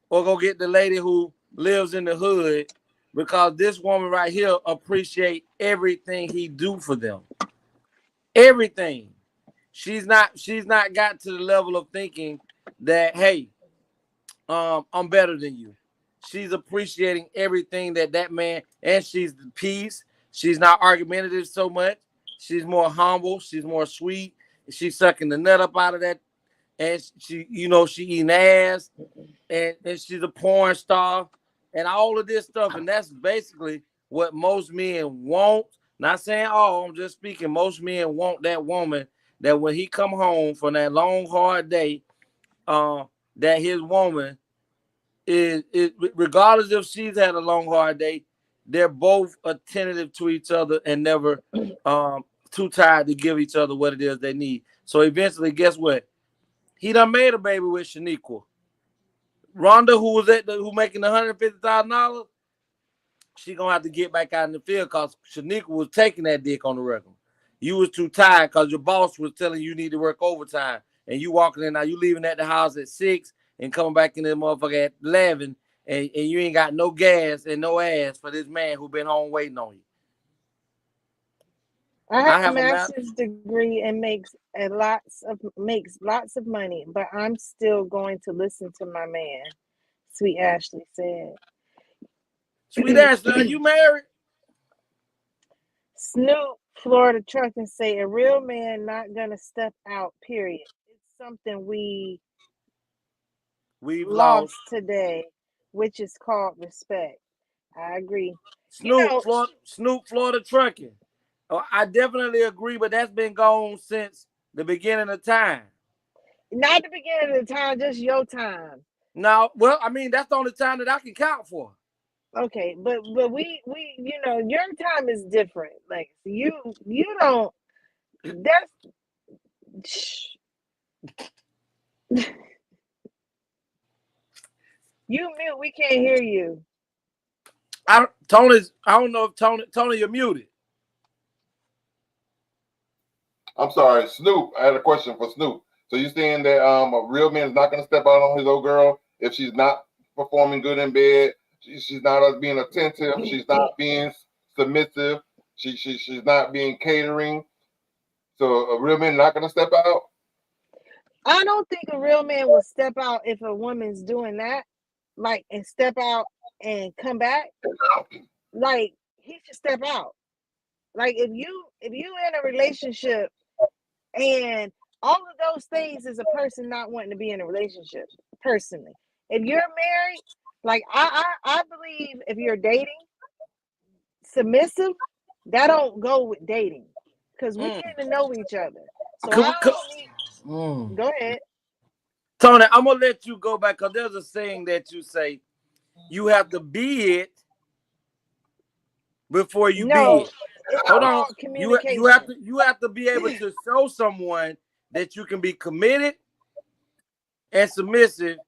or go get the lady who lives in the hood, because this woman right here appreciate everything he do for them. Everything. She's not got to the level of thinking that, hey, I'm better than you. She's appreciating everything that man, and she's the peace. She's not argumentative so much. She's more humble. She's more sweet. She's sucking the nut up out of that, and she eating ass, and she's a porn star, and all of this stuff. And that's basically what most men want. Not saying all, I'm just speaking. Most men want that woman that when he come home from that long, hard day, that his woman is regardless if she's had a long, hard day, they're both attentive to each other and never too tired to give each other what it is they need. So eventually, guess what? He done made a baby with Shaniqua. Rhonda, who making $150,000, she gonna have to get back out in the field, because Shaniqua was taking that dick on the regular. You was too tired because your boss was telling you need to work overtime, and you walking in now, you leaving at the house at 6 and coming back in the motherfucker at 11, and you ain't got no gas and no ass for this man who been home waiting on you. I have a master's degree and makes lots of money, but I'm still going to listen to my man, Sweet Ashley said. Sweet Ashley, are you married? Snoop, Florida Truck, and say a real man not gonna step out, period. It's something we've lost today, which is called respect. I agree. Snoop, Florida Trucking. Oh, I definitely agree, but that's been gone since the beginning of time. Not the beginning of the time, just your time. No, well, I mean, that's the only time that I can count for. Okay, but we your time is different. Like you don't. That's you mute. We can't hear you. I don't know if Tony, you're muted. I'm sorry, Snoop. I had a question for Snoop. So you're saying that a real man is not going to step out on his old girl if she's not performing good in bed? She's not being attentive. She's not being submissive. She's not being catering. So a real man not going to step out? I don't think a real man will step out if a woman's doing that, like, and step out and come back. Like, he should step out. Like, if you in a relationship and all of those things is a person not wanting to be in a relationship. Personally, if you're married, like I believe if you're dating, submissive, that don't go with dating, because we get to know each other. So go ahead, Tony. I'm gonna let you go back, because there's a saying that you say, you have to be it before you be it. Hold on. You have to be able to show someone that you can be committed and submissive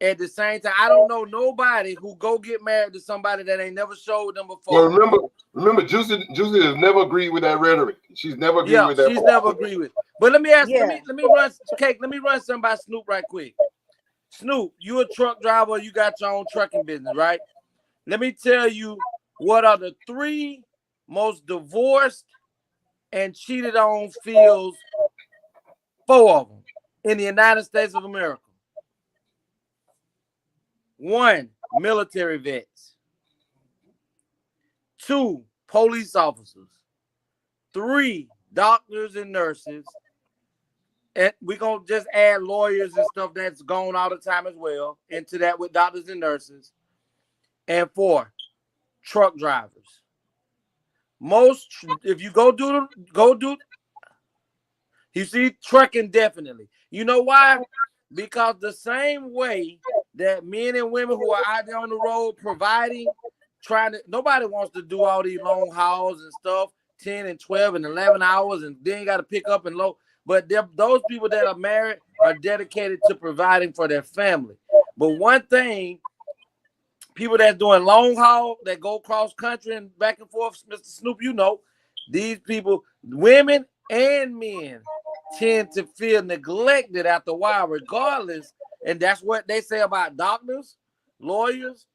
at the same time. I don't know nobody who go get married to somebody that ain't never showed them before. Well, remember, Juicy has never agreed with that rhetoric. She's never agreed with that. She's never agreed with it. But let me ask. Let me run something by Snoop right quick. Snoop, you a truck driver. You got your own trucking business, right? Let me tell you what are the 3 most divorced and cheated on fields. 4 of them. in the United States of America. 1, military vets. 2, police officers. 3, doctors and nurses. And we're going to just add lawyers and stuff that's gone all the time as well into that with doctors and nurses. And 4, truck drivers. If you you see trucking definitely. You know why? Because the same way that men and women who are out there on the road providing, nobody wants to do all these long hauls and stuff, 10 and 12 and 11 hours, and then you got to pick up and load. But those people that are married are dedicated to providing for their family. But one thing, people that's doing long haul, that go cross country and back and forth, Mr. Snoop, you know, these people, women and men, tend to feel neglected after a while, regardless. And that's what they say about doctors, lawyers,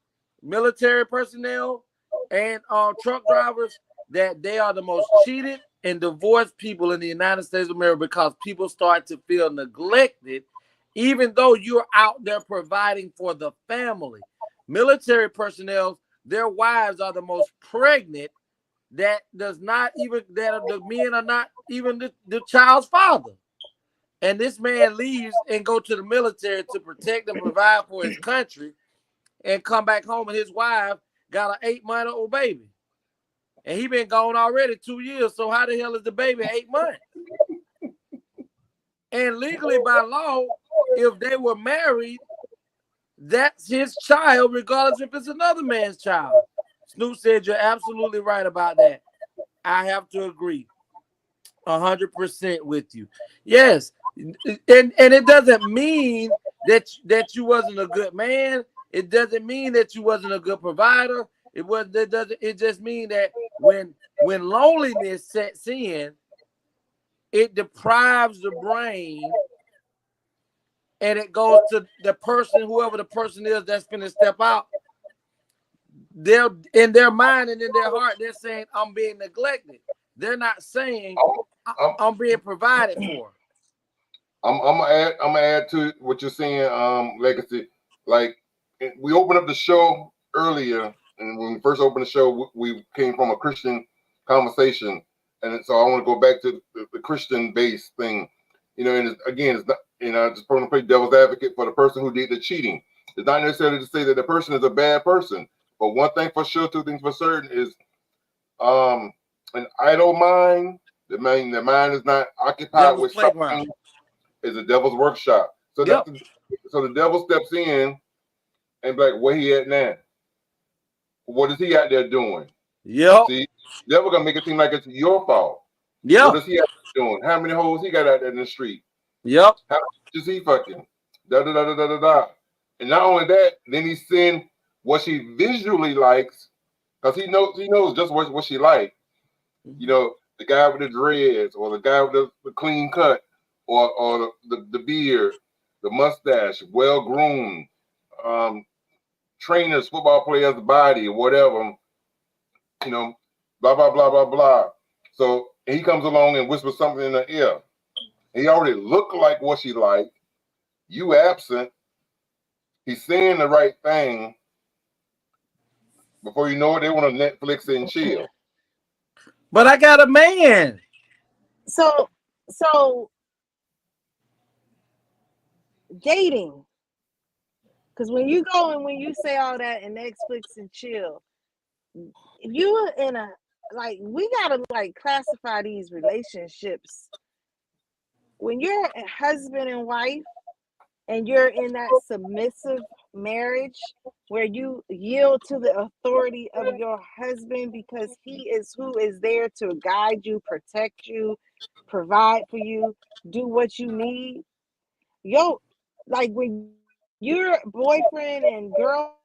military personnel, and truck drivers, that they are the most cheated and divorced people in the United States of America, because people start to feel neglected, even though you're out there providing for the family. Military personnel, their wives are the most pregnant, that the men are not even the child's father. And this man leaves and go to the military to protect and provide for his country, and come back home, and his wife got an 8-month-old baby. And he been gone already 2 years. So how the hell is the baby 8 months? And legally by law, if they were married, that's his child, regardless if it's another man's child. Snoop said you're absolutely right about that. I have to agree 100% with you. Yes. And it doesn't mean that you wasn't a good man. It doesn't mean that you wasn't a good provider. It just means that when loneliness sets in, it deprives the brain, and it goes to the person, whoever the person is that's going to step out. They're in their mind and in their heart, they're saying, I'm being neglected. They're not saying I'm being provided for. I'm gonna add to what you're saying, Legacy. Like, we opened up the show earlier, and when we first opened the show, we came from a Christian conversation, and so I want to go back to the Christian-based thing. You know, and it's not, you know, I just want to play devil's advocate for the person who did the cheating. It's not necessarily to say that the person is a bad person, but one thing for sure, two things for certain is, an idle mind. The mind is not occupied with something. Is a devil's workshop. So so the devil steps in and be like, where he at now? What is he out there doing? Yep. See, the devil gonna make it seem like it's your fault. Yep. What is he out there doing? How many hoes he got out there in the street? Yep. How much is he fucking? Da da da da da da da. And not only that, then he send what she visually likes, because he knows just what she like. You know, the guy with the dreads, or the guy with the clean cut, or the beard, the mustache, well groomed, trainers, football players' body, or whatever, you know, blah blah blah blah blah. So he comes along and whispers something in her ear. He already looked like what she liked. You absent. He's saying the right thing. Before you know it, they want to Netflix and chill. But I got a man. So dating, because when you go and when you say all that and Netflix and chill, if you are in a, like, we gotta like classify these relationships. When you're a husband and wife and you're in that submissive marriage where you yield to the authority of your husband because he is who is there to guide you, protect you, provide for you, do what you need. Like when your boyfriend and girl.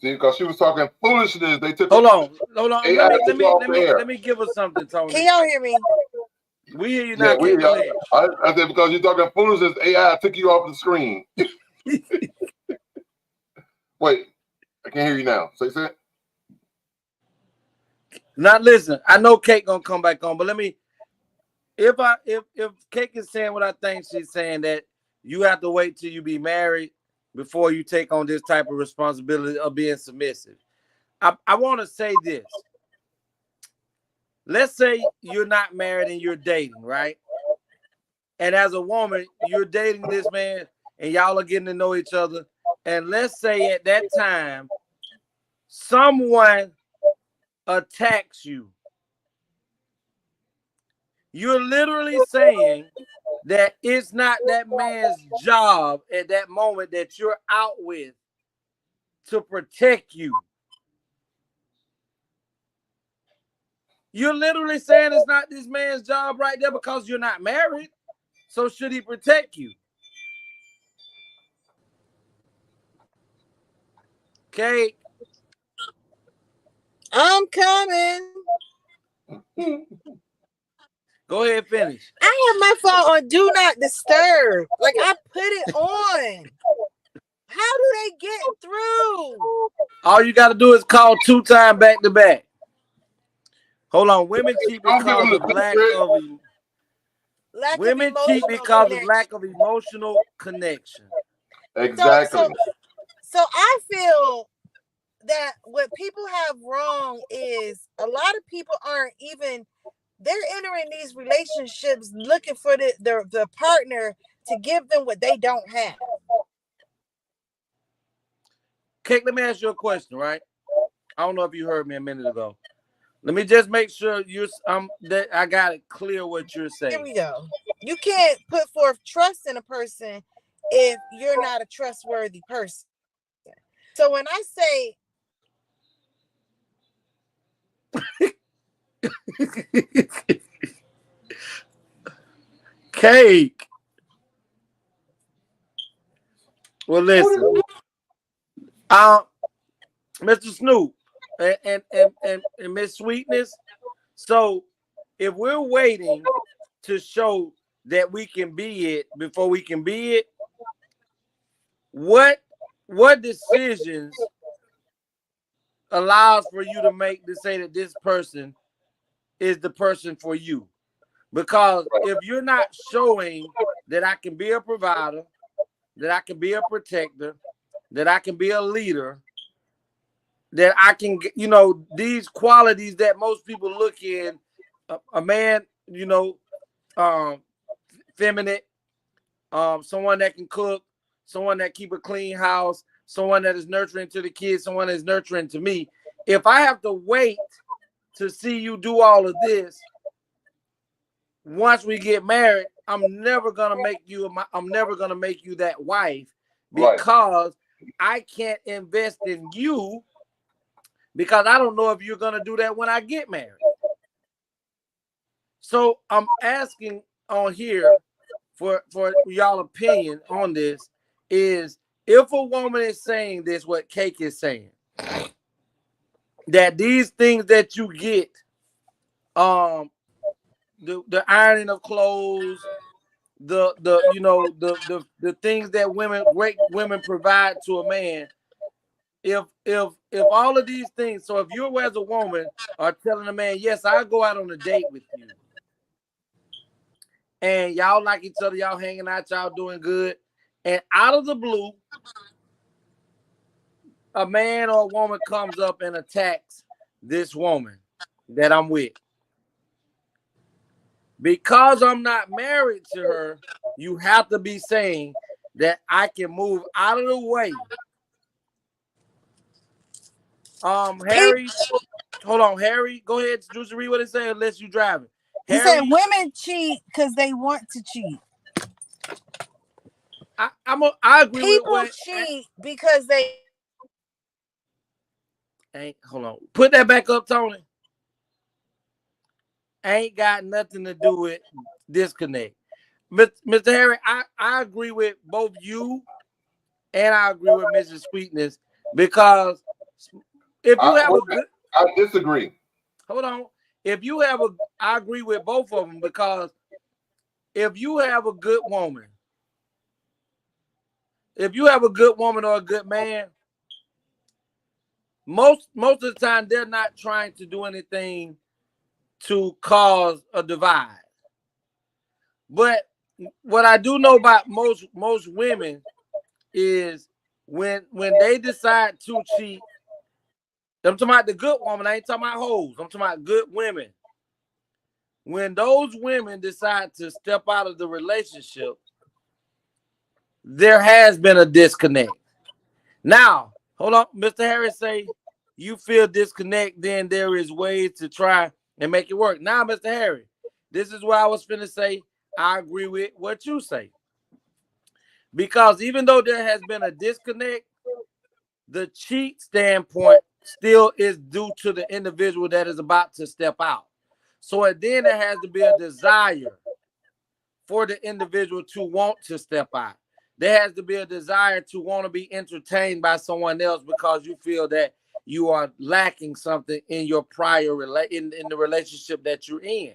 See, because she was talking foolishness, they took. Hold on. Let me give her something, Tony. Can y'all hear me? We hear you now. Yeah, I said because you're talking foolishness, AI took you off the screen. Wait, I can't hear you now. Say it. Now listen, I know Kate gonna come back on, but let me if Cake is saying what I think she's saying, that you have to wait till you be married before you take on this type of responsibility of being submissive. I want to say this. Let's say you're not married and you're dating, right? And as a woman, you're dating this man and y'all are getting to know each other. And let's say at that time, someone attacks you. You're literally saying that it's not that man's job at that moment that you're out with to protect you. You're literally saying it's not this man's job right there because you're not married. So should he protect you? Okay. I'm coming. Go ahead, finish. I have my phone on do not disturb. Like, I put it on. How do they get through? All you got to do is call 2 times back to back. Hold on. Women cheat because of lack of emotional connection. Exactly. So I feel that what people have wrong is a lot of people aren't even, they're entering these relationships looking for the partner to give them what they don't have. Kate, let me ask you a question, right? I don't know if you heard me a minute ago. Let me just make sure that I got it clear what you're saying. Here we go. You can't put forth trust in a person if you're not a trustworthy person. So when I say Cake. Well, listen. Mr. Snoop and Miss Sweetness. So if we're waiting to show that we can be it before we can be it, what decisions allows for you to make to say that this person is the person for you? Because if you're not showing that I can be a provider, that I can be a protector, that I can be a leader, that I can, these qualities that most people look in a man, feminine, someone that can cook, someone that keep a clean house, someone that is nurturing to the kids, someone that is nurturing to me. If I have to wait to see you do all of this, once we get married, I'm never gonna make you that wife, because I can't invest in you, because I don't know if you're gonna do that when I get married. So I'm asking on here for y'all opinion on this, is if a woman is saying this, what Cake is saying, that these things that you get, the ironing of clothes, the things that great women provide to a man, if all of these things, so if you as a woman are telling a man, yes, I'll go out on a date with you, and y'all like each other, y'all hanging out, y'all doing good, and out of the blue, a man or a woman comes up and attacks this woman that I'm with, because I'm not married to her, you have to be saying that I can move out of the way. Harry, hold on, Harry, go ahead, Juicy, read what it says, unless you driving. He said women cheat because they want to cheat. I agree. People cheat because they ain't. Hold on, put that back up, Tony. Ain't got nothing to do with disconnect. Mr. Harry, I agree with both you and I agree with Mrs. Sweetness, because if you have a good, I disagree. Hold on. I agree with both of them, because if you have a good woman, or a good man, most of the time they're not trying to do anything to cause a divide. But what I do know about most women is when they decide to cheat, I'm talking about the good woman. I ain't talking about hoes. I'm talking about good women. When those women decide to step out of the relationship, there has been a disconnect. Now, hold on. Mr. Harris say you feel disconnect, then there is ways to try and make it work. Now, Mr. Harris, this is what I was finna say. I agree with what you say. Because even though there has been a disconnect, the cheat standpoint still is due to the individual that is about to step out. So then there has to be a desire for the individual to want to step out. There has to be a desire to want to be entertained by someone else because you feel that you are lacking something in your prior in the relationship that you're in.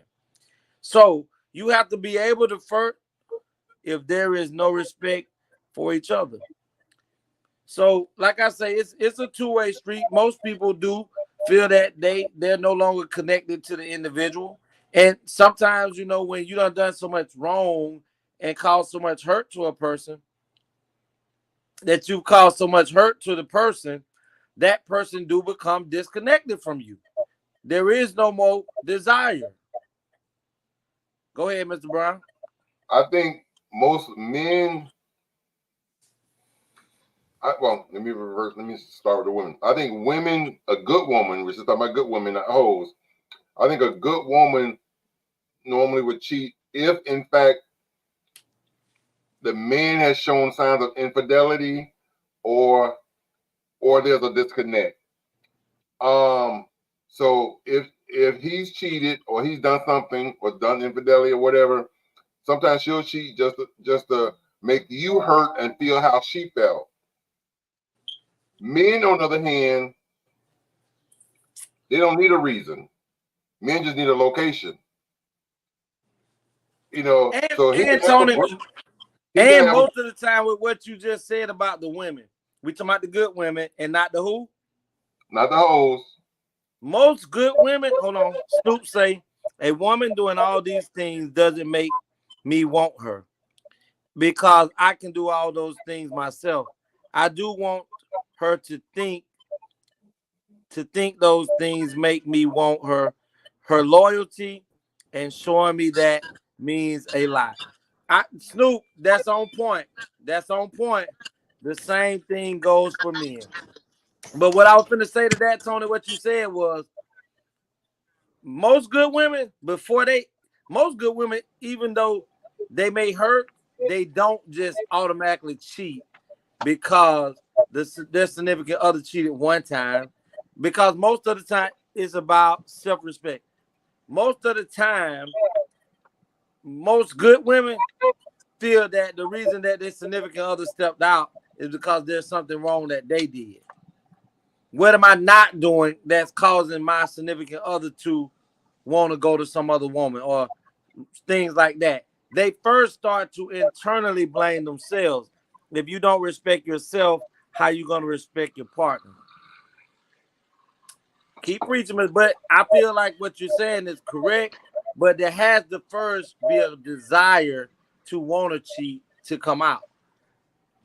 So you have to be able to first, if there is no respect for each other. So, like I say, it's a two-way street. Most people do feel that they're no longer connected to the individual. And sometimes, you know, when you done so much wrong and caused so much hurt to a person, that you've caused so much hurt to the person, that person do become disconnected from you. There is no more desire. Go ahead, Mr. Brown. I think most men, let me reverse. Let me start with the women. I think women, a good woman, which is talking about good women, not hoes. I think a good woman normally would cheat if, in fact, the man has shown signs of infidelity or there's a disconnect. So if he's cheated or he's done something or done infidelity or whatever, sometimes she'll cheat just to make you hurt and feel how she felt. Men, on the other hand, they don't need a reason. Men just need a location. You know, and Tony, and most of the time with what you just said about the women, we talking about the good women and not the who? Not the hoes. Most good women, hold on, Snoop say, a woman doing all these things doesn't make me want her because I can do all those things myself. I do want her to think those things make me want her. Her loyalty and showing me that means a lot. Snoop, that's on point. That's on point. The same thing goes for men. But what I was going to say to that, Tony, what you said was most good women, even though they may hurt, they don't just automatically cheat because their significant other cheated one time. Because most of the time, it's about self-respect. Most of the time, most good women feel that the reason that their significant other stepped out is because there's something wrong that they did. What am I not doing that's causing my significant other to want to go to some other woman or things like that? They first start to internally blame themselves. If you don't respect yourself, how you going to respect your partner? Keep preaching, but I feel like what you're saying is correct, but there has to first be a desire to want to cheat to come out,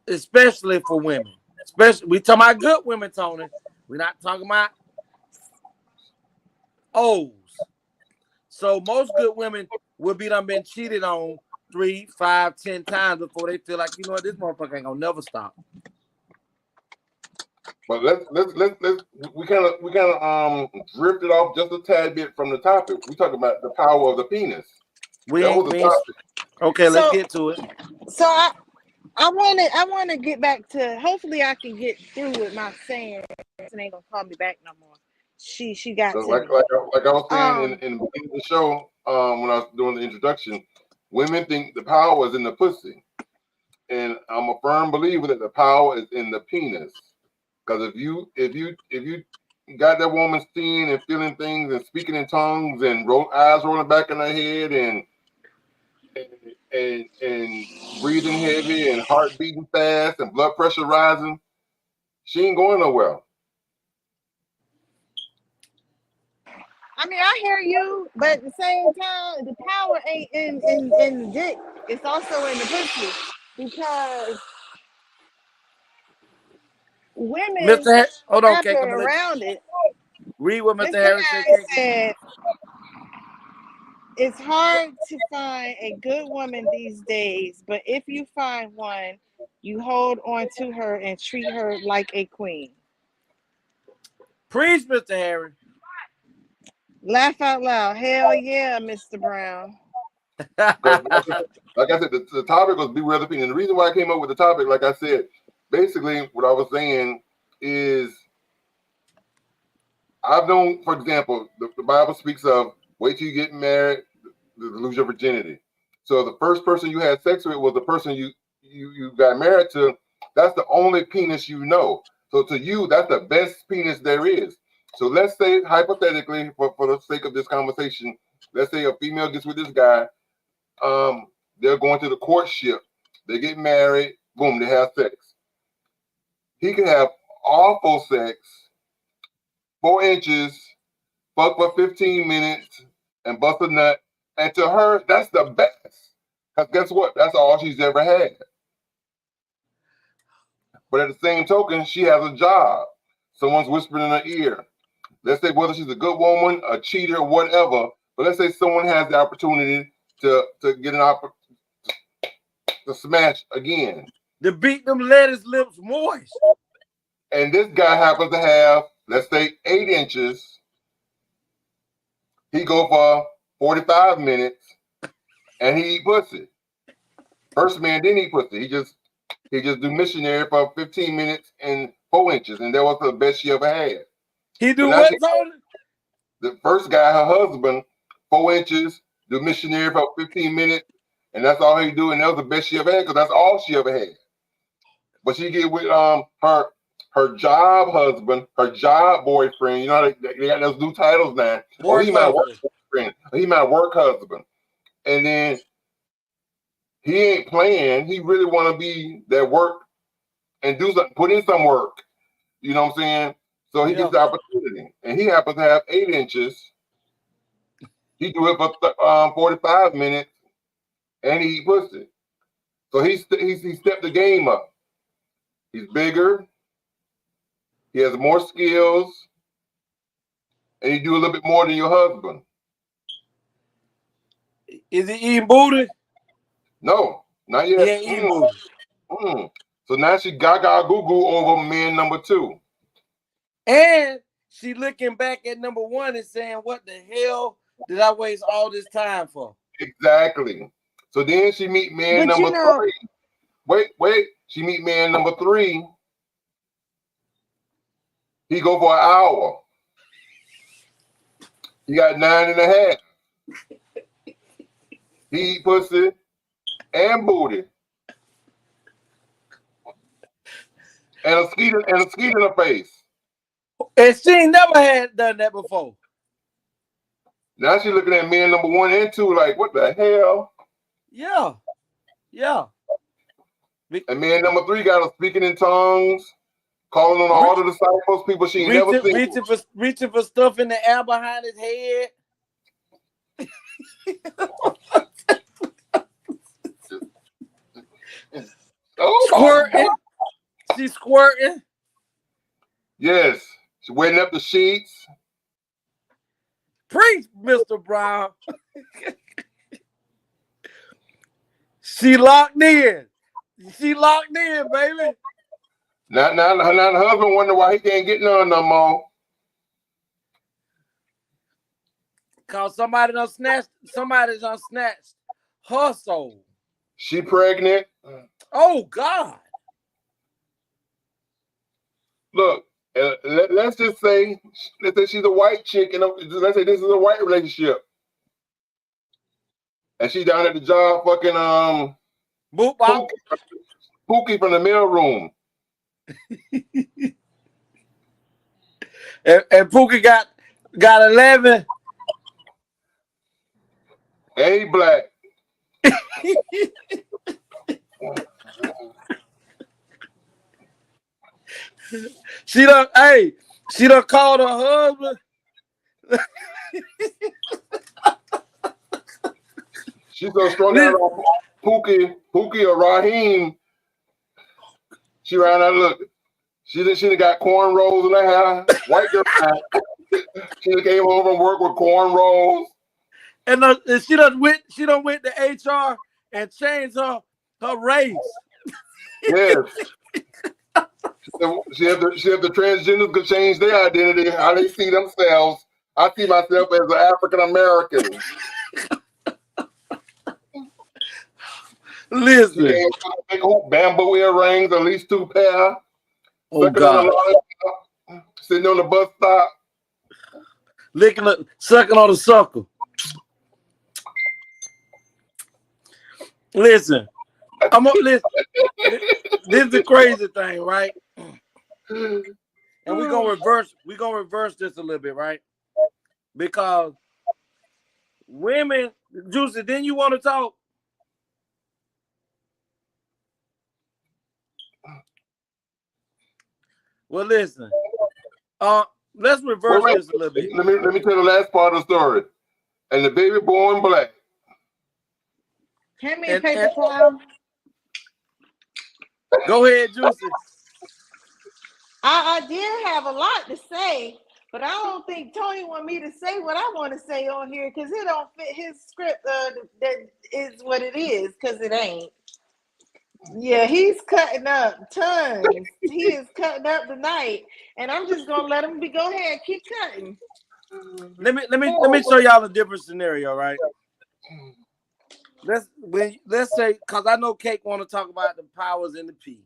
especially for women. Especially, we talking about good women, Tony. We're not talking about O's. So most good women will be been cheated on 3, 5, 10 times before they feel like, you know what, this motherfucker ain't gonna never stop. But let's we kind of drifted off just a tad bit from the topic. We talking about the power of the penis. Okay, let's get to it. So I want to get back to. Hopefully, I can get through with my saying. She ain't gonna call me back no more. She got so to like I was saying in the beginning of the show, when I was doing the introduction, women think the power is in the pussy, and I'm a firm believer that the power is in the penis. Because if you got that woman seeing and feeling things and speaking in tongues and eyes rolling back in her head and breathing heavy and heart beating fast and blood pressure rising, she ain't going nowhere. I mean, I hear you, but at the same time, the power ain't in the dick. It's also in the pussy because women Hold on, happen Kate. I'm gonna around it. read what Mr. Mr. Harris said, Harris Kate. said, it's hard to find a good woman these days, but if you find one, you hold on to her and treat her like a queen. Preach, Mr. Harris. Laugh out loud. Hell yeah, Mr. Brown. Like I said, the topic was beware the opinion. The reason why I came up with the topic, like I said, basically what I was saying is I've known, for example, the Bible speaks of wait till you get married to lose your virginity. So the first person you had sex with was the person you got married to. That's the only penis you know. So to you, that's the best penis there is. So let's say, hypothetically, for the sake of this conversation, let's say a female gets with this guy. They're going to the courtship. They get married. Boom, they have sex. He can have awful sex, 4 inches, fuck for 15 minutes, and bust a nut. And to her, that's the best. Because guess what? That's all she's ever had. But at the same token, she has a job. Someone's whispering in her ear. Let's say whether she's a good woman, a cheater, whatever. But let's say someone has the opportunity to get an opportunity to smash again. To beat them lettuce lips moist. And this guy happens to have, let's say, 8 inches. He go for 45 minutes and he eat pussy. First man didn't eat pussy. He just do missionary for 15 minutes and 4 inches, and that was the best she ever had. He do what, Tony? The first guy, her husband, 4 inches, do missionary for 15 minutes, and that's all he do, and that was the best she ever had because that's all she ever had. But she get with her job husband, her job boyfriend. You know they got those new titles now. He my work boyfriend. He my work husband. And then he ain't playing. He really want to be that work and do something, put in some work. You know what I'm saying? So he gets the opportunity, and he happens to have 8 inches. He do it for 45 minutes, and he eat pussy. So he stepped the game up. He's bigger. He has more skills, and he do a little bit more than your husband. Is he eating booty? No, not yet. He ain't eating booty. So now she gaga goo goo over man number 2. And she looking back at number 1 and saying, what the hell did I waste all this time for? Exactly. So then she meet man number 3. Wait. She meet man number 3. He go for an hour. He got 9.5. He eat pussy and booty. And a skeet in her face. And she ain't never had done that before. Now she looking at man number 1 and 2 like, what the hell? Yeah. And man number 3 got her speaking in tongues, calling on all the disciples, people she ain't never seen. Reaching for stuff in the air behind his head. Squirting. She's squirting. Yes. She's wetting up the sheets. Preach, Mr. Brown. She locked in. She locked in, baby. Now the husband wonder why he can't get none no more. Cause somebody done snatched her soul. She pregnant. Oh God. Look, let's just say she's a white chick, and let's say this is a white relationship, and she down at the job fucking Pookie from the mail room. and Pookie got 11. And he black. She done called her husband. She's so strung out on Pookie or Raheem. She ran out. Look, she done got cornrows in her hair. White girl. She done came home from work with cornrows. And she done went to HR and changed her race. Yes. She had the transgenders could change their identity, how they see themselves. I see myself as an African American. Listen. Big bamboo earrings, at least 2 pair. Oh God. Sitting on the bus stop. Sucking on the sucker. Listen. Listen. This is the crazy thing, right? And we're gonna reverse this a little bit, right? Because women, Juicy, didn't you want to talk? Well, listen. Let's reverse this a little bit. Let me tell the last part of the story. And the baby born black. Hand me a paper towel. Go ahead, Juicy. I did have a lot to say, but I don't think Tony want me to say what I want to say on here because it don't fit his script. That is what it is because it ain't. Yeah, he's cutting up tons. He is cutting up tonight, and I'm just gonna let him go ahead, keep cutting. Let me show y'all a different scenario, right? Let's say, because I know Cake want to talk about the powers in the P.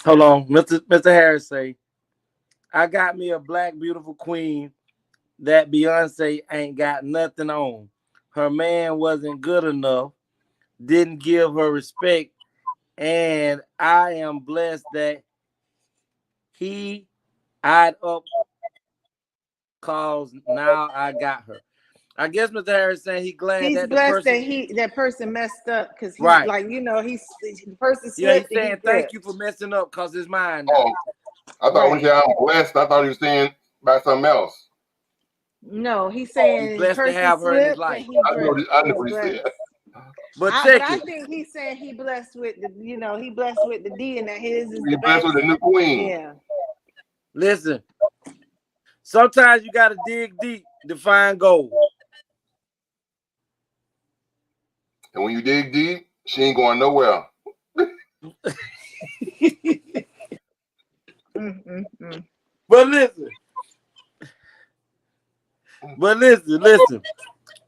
Hold on, Mr. Harris say, I got me a black beautiful queen that Beyonce ain't got nothing on. Her man wasn't good enough, didn't give her respect, and I am blessed that he eyed up cause now I got her. I guess Mr. Harris saying he's glad he's that blessed that person messed up because he's right. Like, you know, the person slipped. Yeah, he's saying thank you for messing up because it's mine now. Oh, I thought when he said I'm blessed, I thought he was saying by something else. No, he's saying he's blessed to have her in his life. I know what he said. But I think he's saying he blessed with the, he blessed with the D and that his is he blessed with the new queen. Yeah. Listen, sometimes you gotta dig deep to find gold. And when you dig deep, she ain't going nowhere. But listen.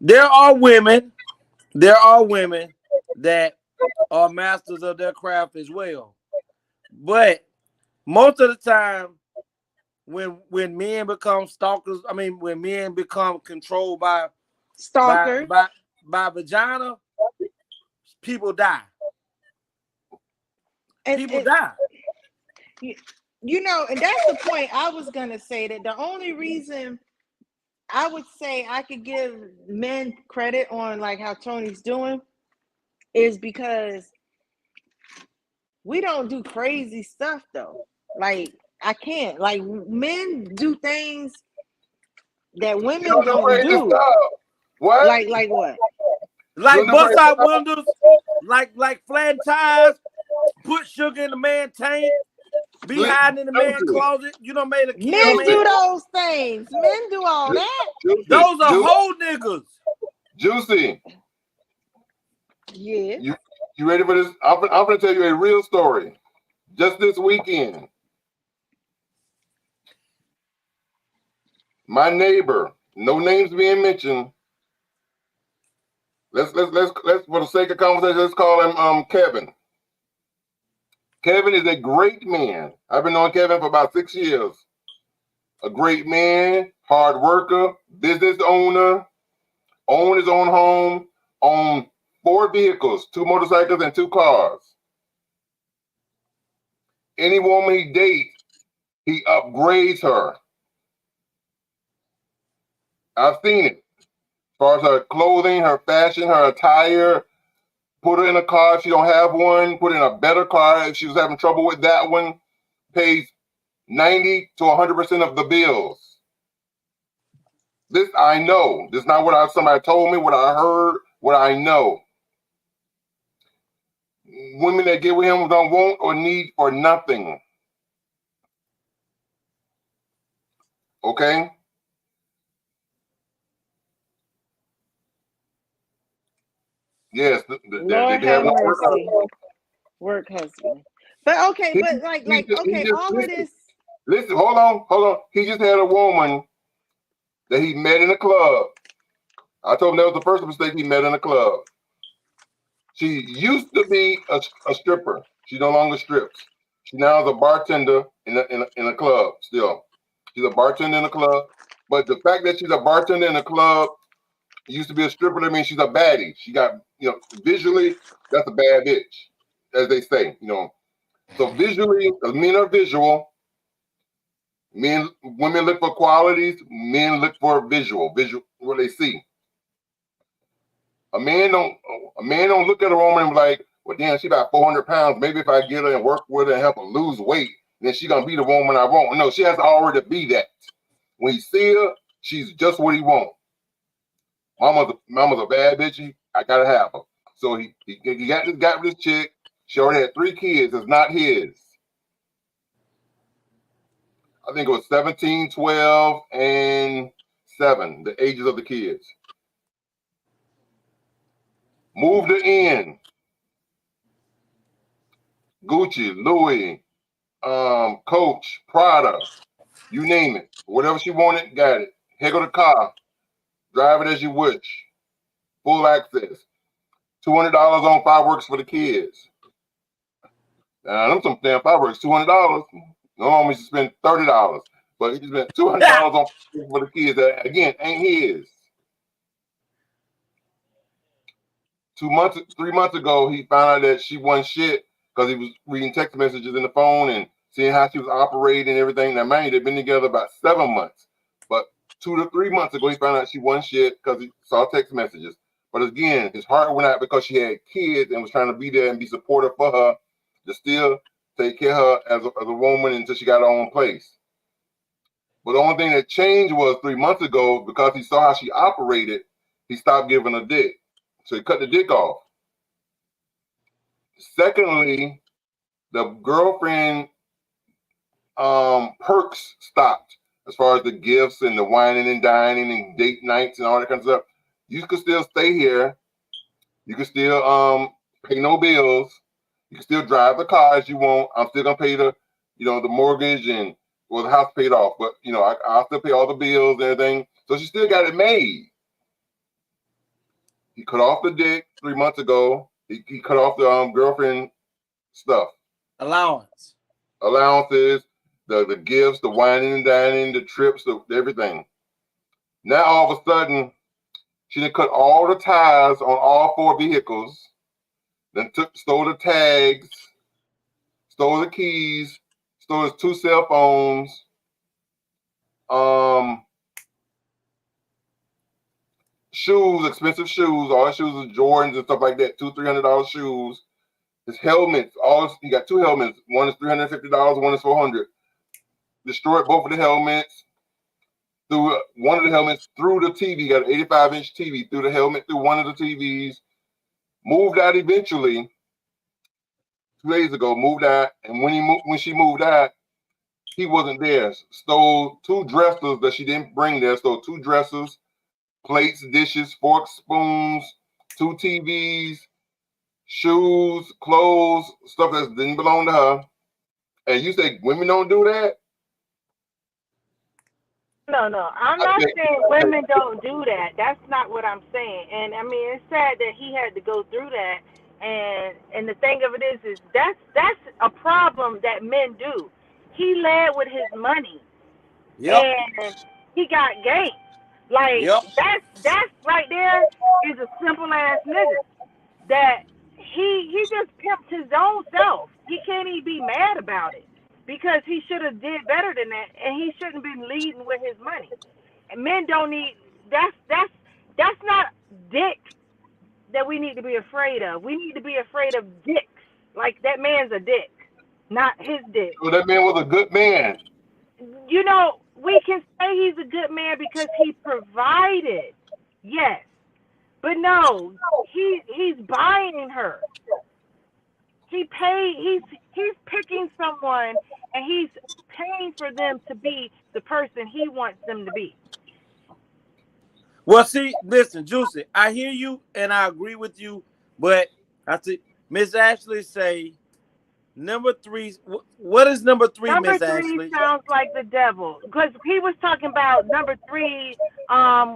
There are women that are masters of their craft as well. But most of the time, when men become stalkers, when men become controlled by stalkers, by vagina, people die. People die. And that's the point I was gonna say, that the only reason I would say I could give men credit on like how Tony's doing is because we don't do crazy stuff though. Like, I can't. Like, men do things that women don't do. What? Like what? Like bust out windows, like flat tires, put sugar in the man's tank, be hiding in the man's closet. You done made a kid. Men do those things. Men do all that. Those are whole niggas. Juicy. Yeah. You ready for this? I'm gonna tell you a real story. Just this weekend, my neighbor, no names being mentioned. Let's for the sake of conversation, let's call him Kevin. Kevin is a great man. I've been knowing Kevin for about 6 years. A great man, hard worker, business owner, own his own home, own 4 vehicles, 2 motorcycles and 2 cars. Any woman he dates, he upgrades her. I've seen it. As far as her clothing, her fashion, her attire, put her in a car if she don't have one, put her in a better car if she was having trouble with that one, pays 90 to 100% of the bills. This I know. This is not what somebody told me, what I heard, what I know. Women that get with him don't want or need for nothing. Okay? Yes, they Lord be have having mercy. Work husband. But okay, he, but like he okay, just all of this. listen, hold on. He just had a woman that he met in a club. I told him that was the first mistake he met in a club. She used to be a stripper. She no longer strips. She now is a bartender in a club still. She's a bartender in a club. But the fact that she's a bartender in a club, used to be a stripper, that means she's a baddie. She got, visually, that's a bad bitch, as they say, So visually, men are visual. Women look for qualities. Men look for visual what they see. A man don't look at a woman and be like, well, damn, she about 400 pounds. Maybe if I get her and work with her and help her lose weight, then she gonna be the woman I want. No, she has to already be that. When he see her, she's just what he wants. Mama's a bad bitch. I gotta have her. So he got with this chick. She already had 3 kids. It's not his. I think it was 17, 12, and 7, the ages of the kids. Moved her in. Gucci, Louis, Coach, Prada, you name it. Whatever she wanted, got it. Here go the car. Drive it as you wish. Full access. $200 on fireworks for the kids. Now, them some damn fireworks, $200. Normally you spend $30, but he spent $200 on for the kids that, again, ain't his. 3 months ago, he found out that she wasn't shit because he was reading text messages in the phone and seeing how she was operating and everything. Now, mind you, they've been together about 7 months, but 2 to 3 months ago, he found out she wasn't shit because he saw text messages. But again, his heart went out because she had kids and was trying to be there and be supportive for her to still take care of her as a woman until she got her own place. But the only thing that changed was 3 months ago, because he saw how she operated, he stopped giving her dick. So he cut the dick off. Secondly, the girlfriend perks stopped as far as the gifts and the whining and dining and date nights and all that kind of stuff. You can still stay here. You can still pay no bills. You can still drive the car as you want. I'm still gonna pay the mortgage and the house paid off, but I'll still pay all the bills and everything. So she still got it made. He cut off the dick 3 months ago. He cut off the girlfriend stuff. Allowances, the gifts, the whining and dining, the trips, everything. Now all of a sudden, she done cut all the tires on all 4 vehicles. Then stole the tags, stole the keys, stole his 2 cell phones. Shoes, expensive shoes. All his shoes are Jordans and stuff like that. $200-$300 shoes. His helmets, he got 2 helmets. One is $350, one is $400. Destroyed both of the helmets. Threw one of the helmets through the TV. Got an 85-inch TV. Threw the helmet through one of the TVs. Moved out eventually. 2 days ago, moved out. And when she moved out, he wasn't there. Stole 2 dressers that she didn't bring there. Stole 2 dressers, plates, dishes, forks, spoons, 2 TVs, shoes, clothes, stuff that didn't belong to her. And you say women don't do that? No. I'm not saying women don't do that. That's not what I'm saying. And I mean, it's sad that he had to go through that. And the thing of it is that's a problem that men do. He led with his money. Yep. And he got gates. Like, yep. That's right there is a simple ass nigga that he just pimped his own self. He can't even be mad about it because he should have did better than that, and he shouldn't be leading with his money. And men don't need that's not dick that we need to be afraid of. We need to be afraid of dicks. Like, that man's a dick, not his dick. So that man was a good man. you know, we can say he's a good man because he provided. Yes. But no, he's buying her. He's picking someone and he's paying for them to be the person he wants them to be. Well, see, listen, Juicy, I hear you and I agree with you, but I see Miss Ashley say number 3. What is number 3, Number Miss 3 Ashley? sounds like the devil because he was talking about number 3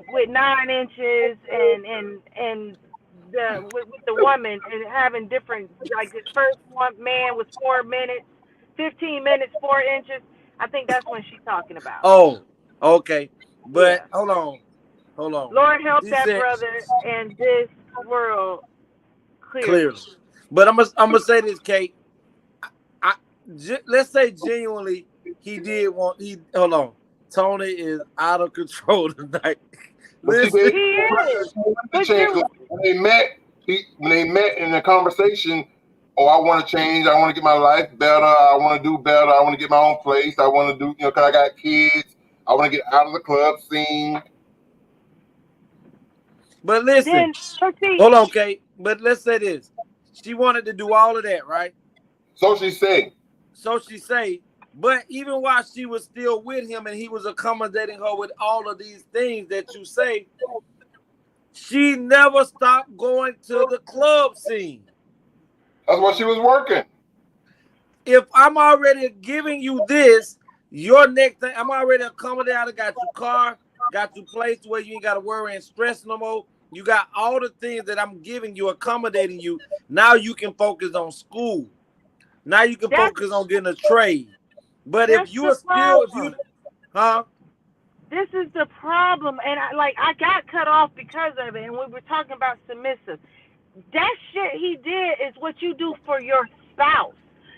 with 9 inches and with the woman and having different, like his first one man was 4 minutes, 15 minutes, 4 inches. I think that's what she's talking about. Oh, okay. But Yeah. hold on. Lord help She that said, brother in this world clearly. But I'm gonna say this, Kate. Let's say genuinely he did want. Hold on. Tony is out of control tonight. Listen, he is. But when they met in the conversation, oh, I want to change. I want to get my life better. I want to do better. I want to get my own place. I want to do, because I got kids. I want to get out of the club scene. But listen, hold on, Kate. But let's say this: she wanted to do all of that, right? So she say. But even while she was still with him and he was accommodating her with all of these things that you say, she never stopped going to the club scene. That's why she was working. If I'm already giving you this, your next thing, I'm already accommodated. I got your car, got you place where you ain't got to worry and stress no more. You got all the things that I'm giving you, accommodating you. Now you can focus on school. Now you can focus on getting a trade. But if you are still, this is the problem, and I got cut off because of it. And we were talking about submissive. That shit he did is what you do for your spouse.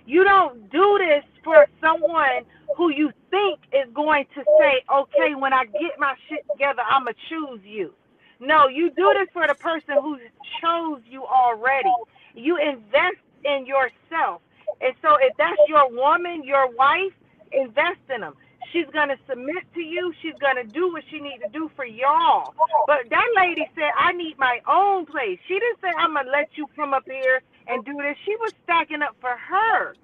You don't do this for someone who you think is going to say, okay, when I get my shit together, I'ma choose you. No, you do this for the person who chose you already. You invest in yourself. And so if that's your woman, your wife, invest in them. She's going to submit to you. She's going to do what she needs to do for y'all. But that lady said, I need my own place. She didn't say, I'm going to let you come up here and do this. She was stacking up for her.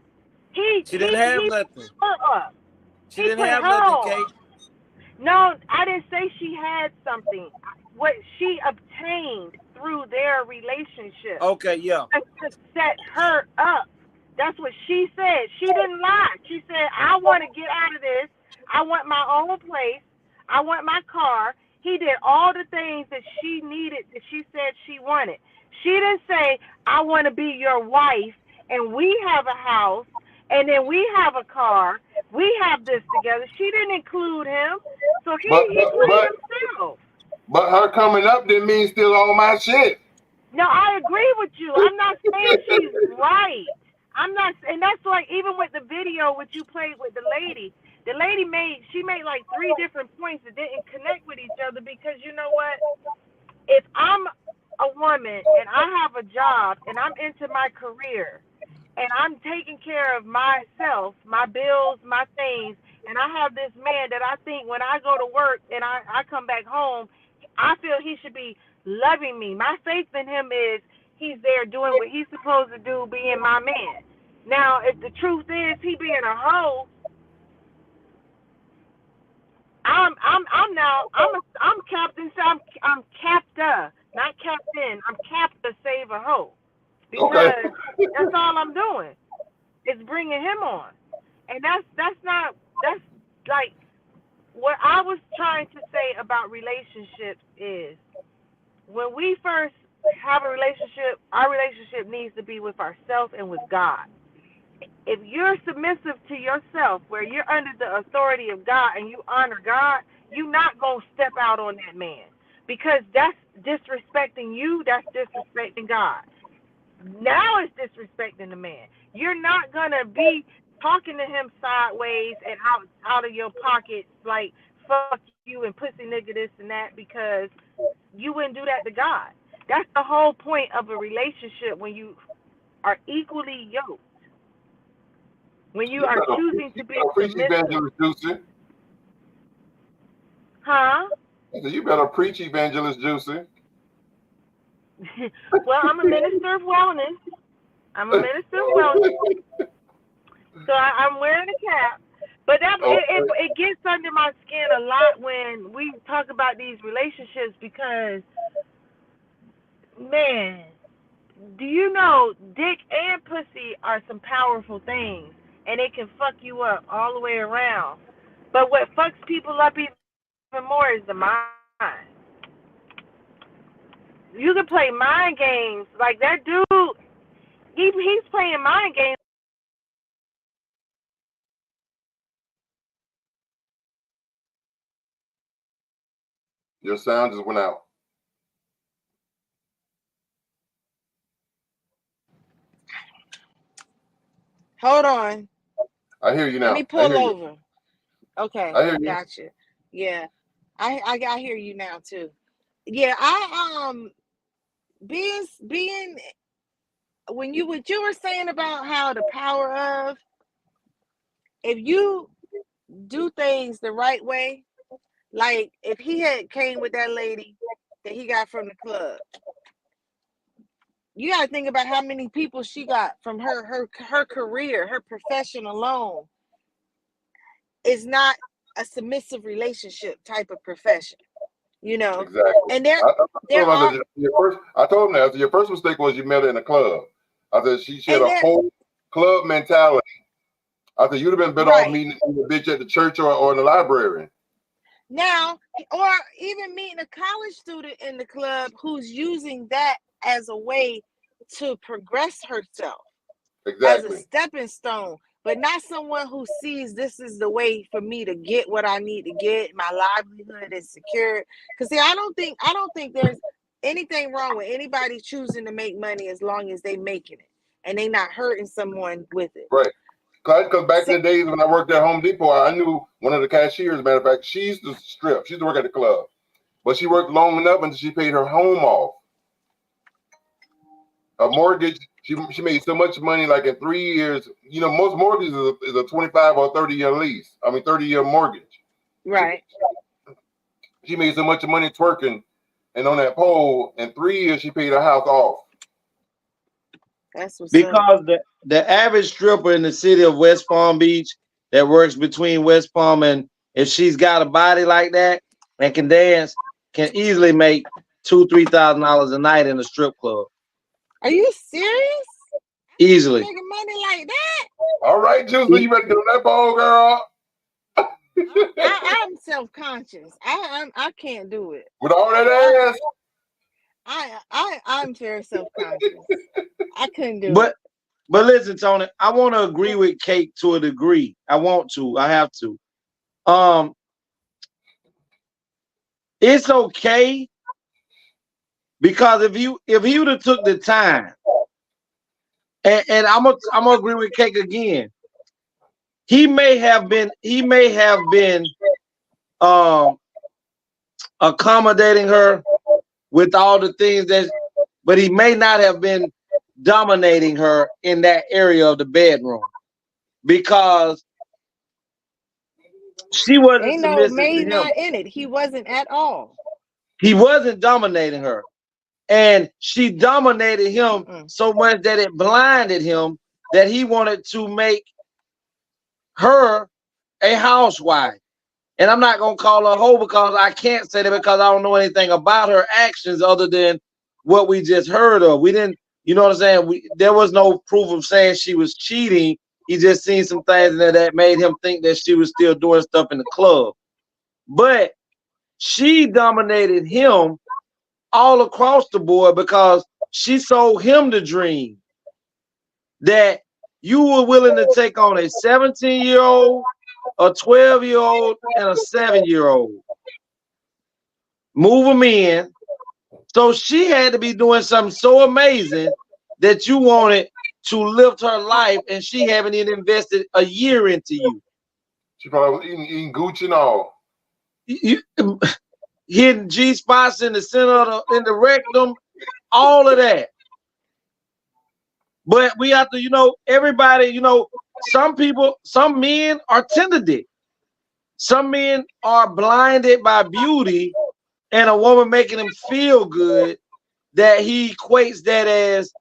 She didn't have nothing. Her up. She didn't have nothing, Kate. No, I didn't say she had something. What she obtained through their relationship. Okay, yeah. To set her up. That's what she said. She didn't lie. She said, I want to get out of this. I want my own place. I want my car. He did all the things that she needed, that she said she wanted. She didn't say, I want to be your wife, and we have a house, and then we have a car. We have this together. She didn't include him. So he included himself. But her coming up didn't mean still all my shit. No, I agree with you. I'm not saying she's right. I'm not, and that's like even with the video which you played with the lady made like 3 different points that didn't connect with each other because you know what? If I'm a woman and I have a job and I'm into my career and I'm taking care of myself, my bills, my things, and I have this man that I think when I go to work and I come back home, I feel he should be loving me. My faith in him is he's there doing what he's supposed to do, being my man. Now, if the truth is he being a hoe, I'm captain. So I'm capta, not captain. I'm capta save a hoe because that's all I'm doing. It's bringing him on, and that's like what I was trying to say about relationships is when we first have a relationship, our relationship needs to be with ourselves and with God. If you're submissive to yourself, where you're under the authority of God and you honor God, you're not going to step out on that man because that's disrespecting you, that's disrespecting God. Now it's disrespecting the man. You're not going to be talking to him sideways and out of your pocket like, fuck you and pussy nigga this and that because you wouldn't do that to God. That's the whole point of a relationship when you are equally yoked. When you are choosing to be submissive. Huh? I said, you better preach, Evangelist Juicy. Well, I'm a minister of wellness. So I'm wearing a cap. But it gets under my skin a lot when we talk about these relationships because, man, do you know dick and pussy are some powerful things, and it can fuck you up all the way around. But what fucks people up even more is the mind. You can play mind games like that dude. He's playing mind games. Your sound just went out. Hold on. I hear you now. Let me pull over. Okay, I hear you. gotcha. Yeah, I hear you now too. Yeah, I being when what you were saying about how the power of if you do things the right way, like if he had came with that lady that he got from the club, you got to think about how many people she got from her career, her profession alone. Is not a submissive relationship type of profession, you know. Exactly. And I told him that your first mistake was you met her in a club. I said she had a whole club mentality. I said you'd have been better off meeting the bitch at the church or in the library. Now, or even meeting a college student in the club who's using that as a way to progress herself. Exactly. As a stepping stone. But not someone who sees this is the way for me to get what I need to get. My livelihood is secure. Because see, I don't think there's anything wrong with anybody choosing to make money as long as they making it and they not hurting someone with it. Right. Because back in the days when I worked at Home Depot, I knew one of the cashiers. As a matter of fact, she used to strip. She used to work at the club, but she worked long enough until she paid her home off. A mortgage. She made so much money, like in 3 years. You know, most mortgages is a 25 or 30-year lease. 30-year mortgage. Right. She made so much money twerking and on that pole. In 3 years, she paid her house off. That's what's because the average stripper in the city of West Palm Beach that works between West Palm and if she's got a body like that and can dance, can easily make $2,000-$3,000 a night in a strip club. Are you serious? Easily. Making money like that? All right, Juicy, you better get on that pole, girl. I'm self-conscious. I can't do it. With all that ass. I'm very self-conscious. I couldn't do it. But listen, Tony, I want to agree with Kate to a degree. I have to. It's okay because if he would have took the time, and I'm gonna agree with Kate again. He may have been accommodating her with all the things but he may not have been dominating her in that area of the bedroom because she wasn't submissive to him. Not in it. He wasn't at all. He wasn't dominating her, and she dominated him so much that it blinded him that he wanted to make her a housewife. And I'm not gonna call her a hoe because I can't say that because I don't know anything about her actions other than what we just heard of. We didn't, you know what I'm saying? There was no proof of saying she was cheating. He just seen some things that made him think that she was still doing stuff in the club. But she dominated him all across the board because she sold him the dream that you were willing to take on a 17-year-old, a 12-year-old, and a 7-year-old. Move them in. So she had to be doing something so amazing that you wanted to lift her life, and she haven't even invested a year into you. She probably was eating Gucci and all. Hitting G spots in the center in the rectum, all of that. But we have to, everybody, some men are tender dick. Some men are blinded by beauty and a woman making him feel good that he equates that as,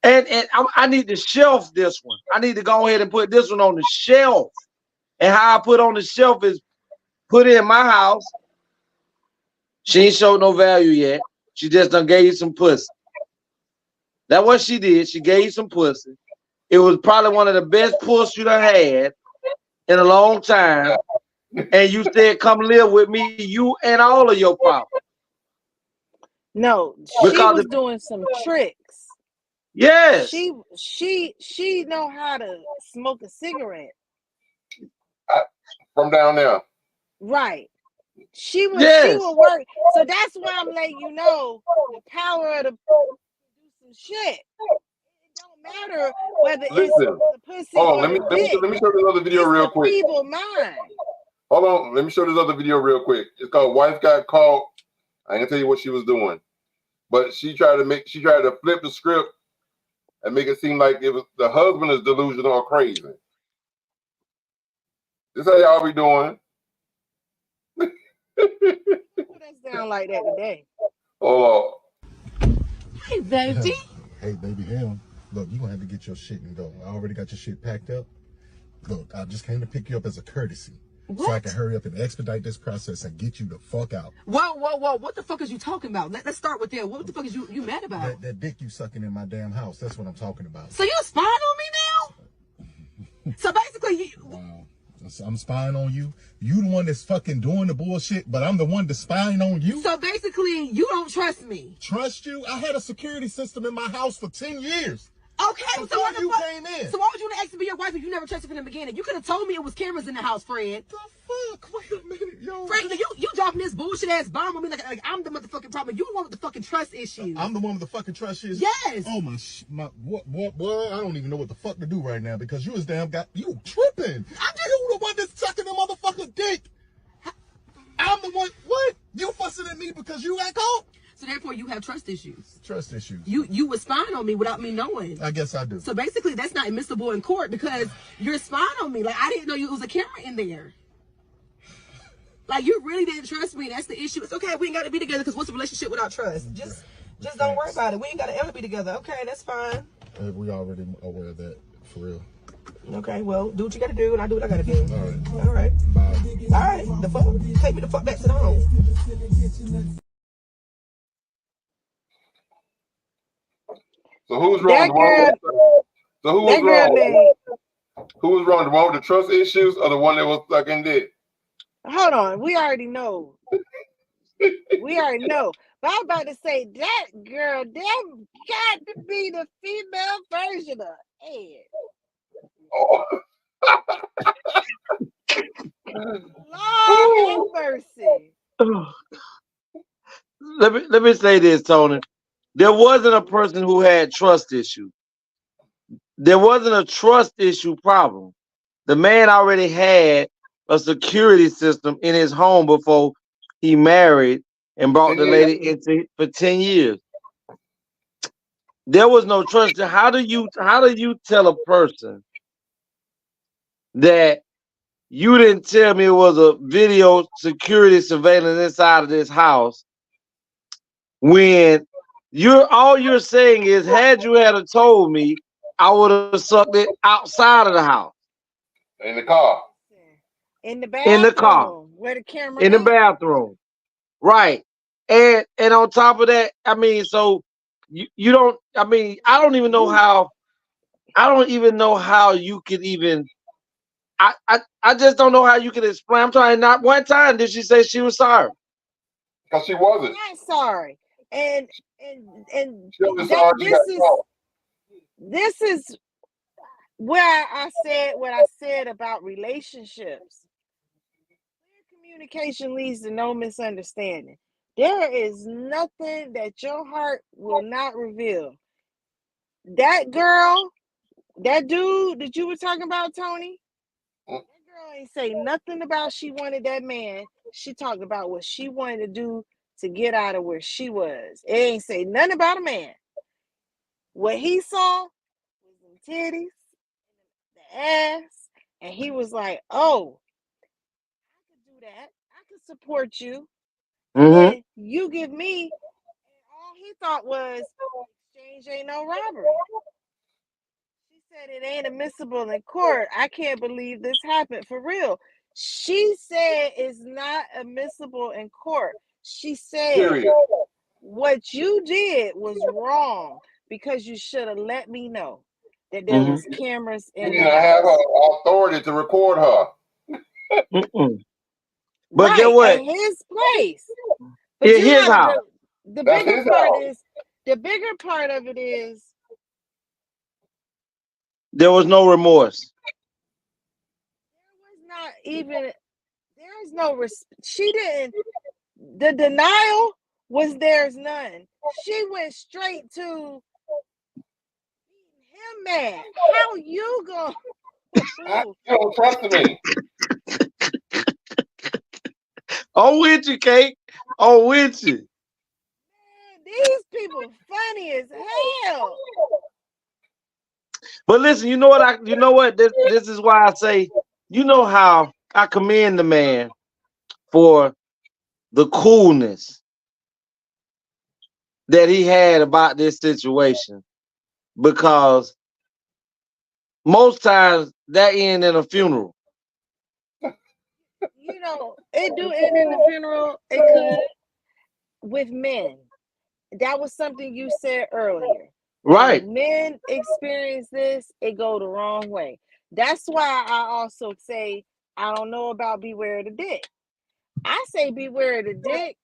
and I need to shelf this one. I need to go ahead and put this one on the shelf. And how I put on the shelf is put it in my house. She ain't showed no value yet. She just done gave you some pussy. That's what she did. She gave you some pussy. It was probably one of the best puss you done had in a long time. And you said, come live with me, you and all of your problems. No, she because was doing some tricks. Yes. She know how to smoke a cigarette. From down there. Right. She would work. So that's why I'm letting you know the power of the some shit. It don't matter whether it's the pussy Hold or on, the dick. let me show this other video real quick. Feeble mind. Hold on, let me show this other video real quick. It's called Wife Got Caught. I ain't gonna tell you what she was doing. But she tried to flip the script and make it seem like it was the husband is delusional or crazy. This how y'all be doing. That's down like that today. Hold on. Hey, baby. Hey, baby, him. Look, you gonna have to get your shit and go. I already got your shit packed up. Look, I just came to pick you up as a courtesy. What? So I can hurry up and expedite this process and get you the fuck out. Whoa. What the fuck is you talking about? Let's start with that. What the fuck is you mad about? That dick you sucking in my damn house. That's what I'm talking about. So you spying on me now? So basically, Wow. So I'm spying on you. You the one that's fucking doing the bullshit, but I'm the one that's spying on you. So basically, you don't trust me. Trust you? I had a security system in my house for 10 years. Okay, so what the fuck? Came in. So why would you ask to be your wife if you never trusted from the beginning? You could have told me it was cameras in the house, Fred. The fuck? Wait a minute, yo. Fred, you dropping this bullshit ass bomb on me like I'm the motherfucking problem. You the one with the fucking trust issues. I'm the one with the fucking trust issues? Yes. Oh my what? I don't even know what the fuck to do right now because you you tripping. You the one that's sucking the motherfucking dick. I'm the one. What? You fussing at me because you got caught? So therefore, you have trust issues. Trust issues. You were spying on me without me knowing. I guess I do. So basically, that's not admissible in court because you're spying on me. Like I didn't know it was a camera in there. Like you really didn't trust me. That's the issue. It's okay. We ain't got to be together because what's a relationship without trust? Just don't worry about it. We ain't got to ever be together. Okay, that's fine. We already aware of that, for real. Okay, well, do what you got to do, and I do what I got to do. All right. Bye. All right. The fuck? Take me the fuck back to the home. So who's wrong? Who was wrong? Who was wrong? The one with the trust issues or the one that was sucking dick? Hold on. We already know. We already know. But I'm about to say that girl, that got to be the female version of Ed. Oh. Lord have mercy. Let me say this, Tony. There wasn't a person who had trust issues. There wasn't a trust issue problem. The man already had a security system in his home before he married and brought the lady into for 10 years. There was no trust. How do you tell a person that you didn't tell me it was a video security surveillance inside of this house when all you're saying is, had you had told me, I would have sucked it outside of the house. In the car. In the bathroom. In the car. Where the camera in the bathroom. Right. And on top of that, I mean, so you don't, I mean, I don't even know how you could even, I just don't know how you could explain. I'm trying. Not one time did she say she was sorry. Because she wasn't. Not sorry. And this is where I said what I said about relationships. Clear communication leads to no misunderstanding. There is nothing that your heart will not reveal. That girl, that dude that you were talking about, Tony, that girl ain't say nothing about she wanted that man. She talked about what she wanted to do to get out of where she was. It ain't say nothing about a man. What he saw was the titties, the ass, and he was like, oh, that. I can support you. Mm-hmm. And you give me, and all he thought was exchange ain't no robbery. She said it ain't admissible in court. I can't believe this happened for real. She said it's not admissible in court. She said Period. what you did was wrong because you should have let me know that there Mm-hmm. was cameras You in the didn't have house. authority to record her. Mm-mm. But get Right, what? at his place. But you His house. gotta the That's bigger his part house. is the bigger part of it is There was no remorse. there was not even there is no she didn't the denial was there's none. She went straight to him mad. How you go? You don't trust me. I'm with you, Kate. I'm with you. Man, these people funny as hell. But listen, you know what? This is why I say, you know how I commend the man for the coolness that he had about this situation. Because most times that end in a funeral. You know, it do end in the funeral. It could with men. That was something you said earlier. Right. When men experience this, it go the wrong way. That's why I also say I don't know about beware the dick. I say beware the dick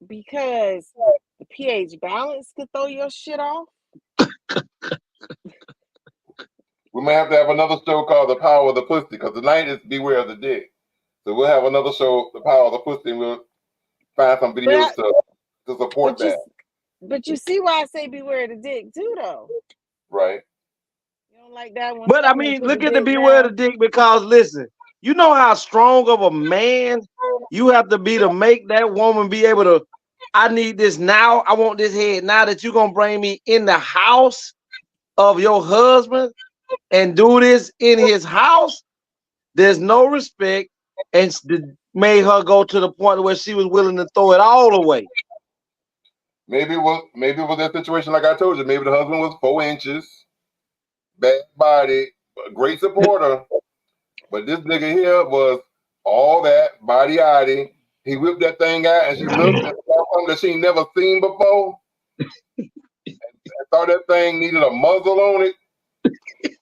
because the pH balance could throw your shit off. We may have to have another show called The Power of the Pussy, because tonight is Beware of the Dick. So we'll have another show, The Power of the Pussy, and we'll find some videos to support that. But you see why I say beware the dick too, though. Right. You don't like that one? But I mean, look at the beware the dick, because listen, you know how strong of a man you have to be to make that woman be able to, I need this now. I want this head now, that you're going to bring me in the house of your husband and do this in his house. There's no respect, and made her go to the point where she was willing to throw it all away. Maybe it was that situation like I told you. Maybe the husband was 4 inches, bad body, great supporter, but this nigga here was all that body-yaddy. He whipped that thing out, and she looked and saw something that she never seen before, and thought that thing needed a muzzle on it.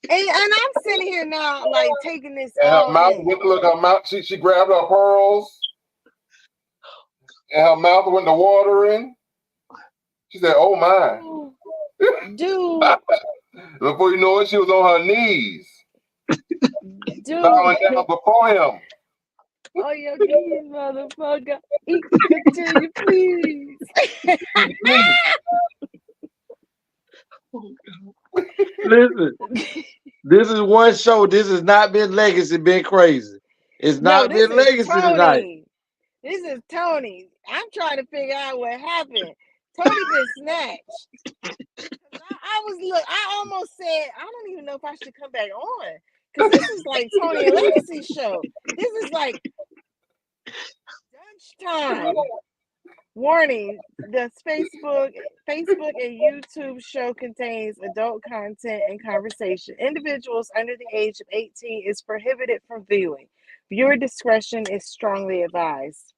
And I'm sitting here now, like taking this And all her mouth in. went to look. Her mouth. She grabbed her pearls, and her mouth went to watering. She said, "Oh my, dude!" Before you know it, she was on her knees, bowing down before him. Oh, your knees, motherfucker! Continue, please. Listen, this is one show. This has not been Legacy been crazy. It's not been Legacy tonight. This is Tony. I'm trying to figure out what happened. Tony been snatched. I almost said, I don't even know if I should come back on, because this is like Tony and Legacy show. This is like lunchtime. Warning: the Facebook and YouTube show contains adult content and conversation. Individuals under the age of 18 is prohibited from viewing. Viewer discretion is strongly advised.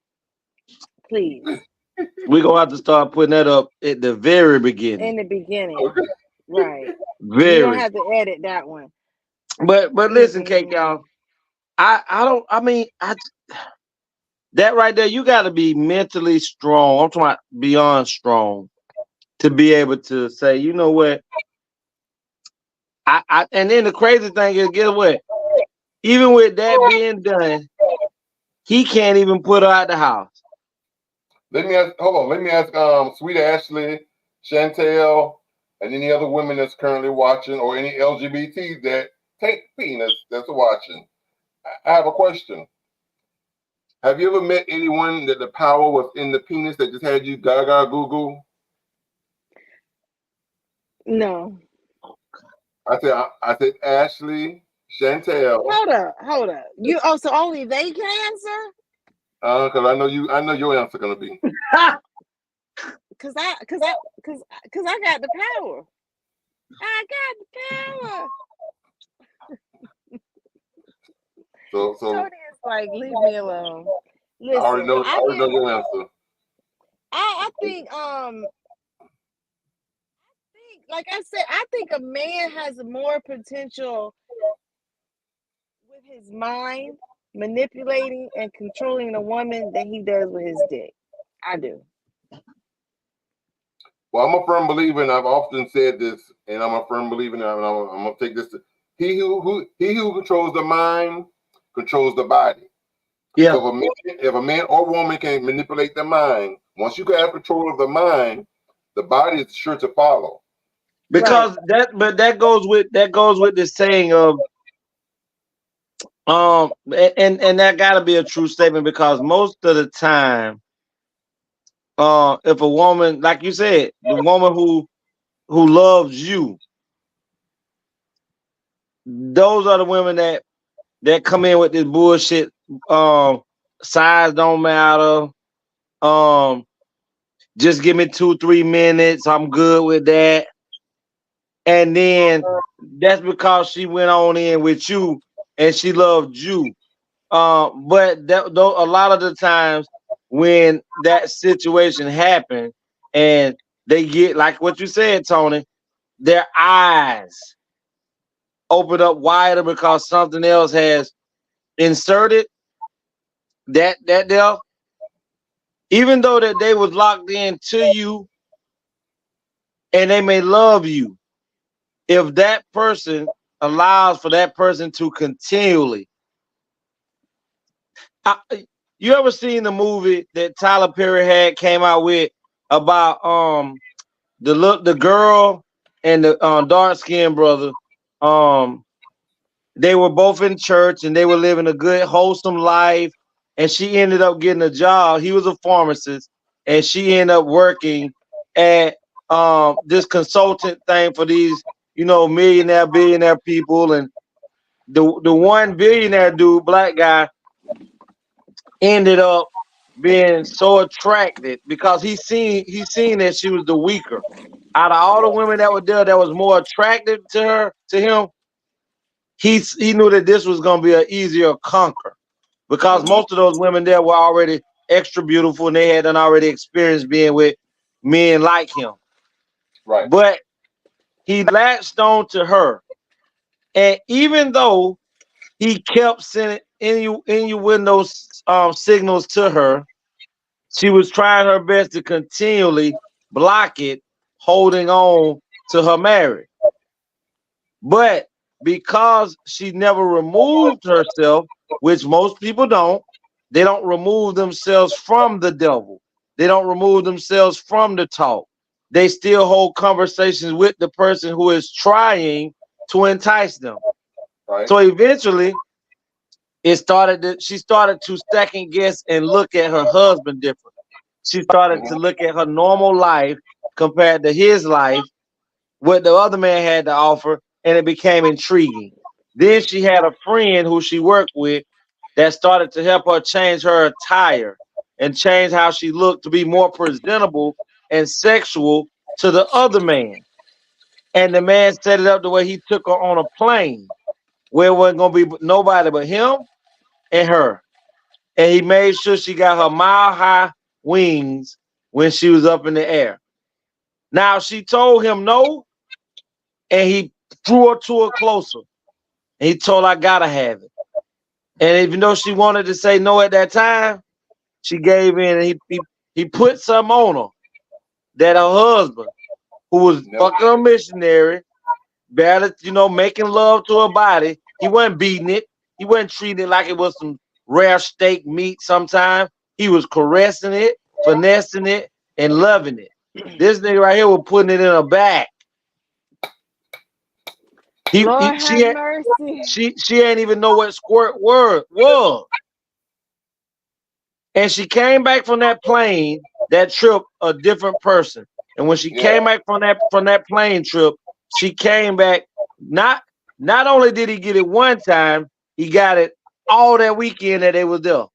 Please. We're going to have to start putting that up at the very beginning. In the beginning. Right. Very. You don't have to edit that one. But listen, Kate, y'all. That right there, you got to be mentally strong. I'm talking about beyond strong to be able to say, you know what? And then the crazy thing is, guess what? Even with that being done, he can't even put her out the house. Let me ask Sweet Ashley, Chantel, and any other women that's currently watching, or any LGBT that take penis that's watching. I have a question. Have you ever met anyone that the power was in the penis that just had you gaga goo? No. I said Ashley, Chantel. Hold up. So only they can answer? Because I know your answer gonna be. Cause I got the power. I got the power. So Tony is like, leave me alone. Listen, I already know your answer. I think like I said, I think a man has more potential with his mind manipulating and controlling a woman than he does with his dick. I do. Well, I'm a firm believer, and I've often said this, and I'm a firm believer, and I'm gonna take this. He who controls the mind controls the body. Yeah. So if a man or woman can manipulate the mind, once you have control of the mind, the body is sure to follow. Because that goes with the saying of and that gotta be a true statement, because most of the time, if a woman, like you said, the woman who loves you, those are the women that come in with this bullshit. Size don't matter. Just give me 2-3 minutes. I'm good with that. And then that's because she went on in with you and she loved you. But a lot of the times when that situation happens and they get, like what you said, Tony, their eyes open up wider because something else has inserted that there, even though that they was locked into you and they may love you, if that person allows for that person to continually, you ever seen the movie that Tyler Perry came out with about the girl and the dark skinned brother? They were both in church and they were living a good wholesome life, and she ended up getting a job. He was a pharmacist and she ended up working at this consultant thing for these billionaire people. And the one billionaire dude, black guy, ended up being so attracted because he seen that she was the weaker out of all the women that were there, that was more attractive to him. He knew that this was going to be an easier conquer, because most of those women there were already extra beautiful and they had already experienced being with men like him. Right. But he latched on to her, and even though he kept sending innuendo signals to her, she was trying her best to continually block it, holding on to her marriage. But because she never removed herself, which most people don't, they don't remove themselves from the devil. They don't remove themselves from the talk. They still hold conversations with the person who is trying to entice them. Right. So eventually, she started to second guess and look at her husband different. She started to look at her normal life compared to his life, what the other man had to offer, and it became intriguing. Then she had a friend who she worked with that started to help her change her attire and change how she looked to be more presentable and sexual to the other man. And the man set it up the way he took her on a plane where it wasn't going to be nobody but him and her. And he made sure she got her mile-high wings when she was up in the air. Now, she told him no, and he drew her to her closer. And he told her, I gotta have it. And even though she wanted to say no at that time, she gave in, and he put something on her that her husband, who was fucking a missionary, barely, making love to her body, he wasn't beating it. He wasn't treating it like it was some rare steak meat sometimes. He was caressing it, finessing it, and loving it. This nigga right here was putting it in her back. Lord have mercy. She ain't even know what squirt word was. And she came back from that plane, that trip, a different person. And when she came back from that plane trip, she came back, not only did he get it one time, he got it all that weekend that they was there.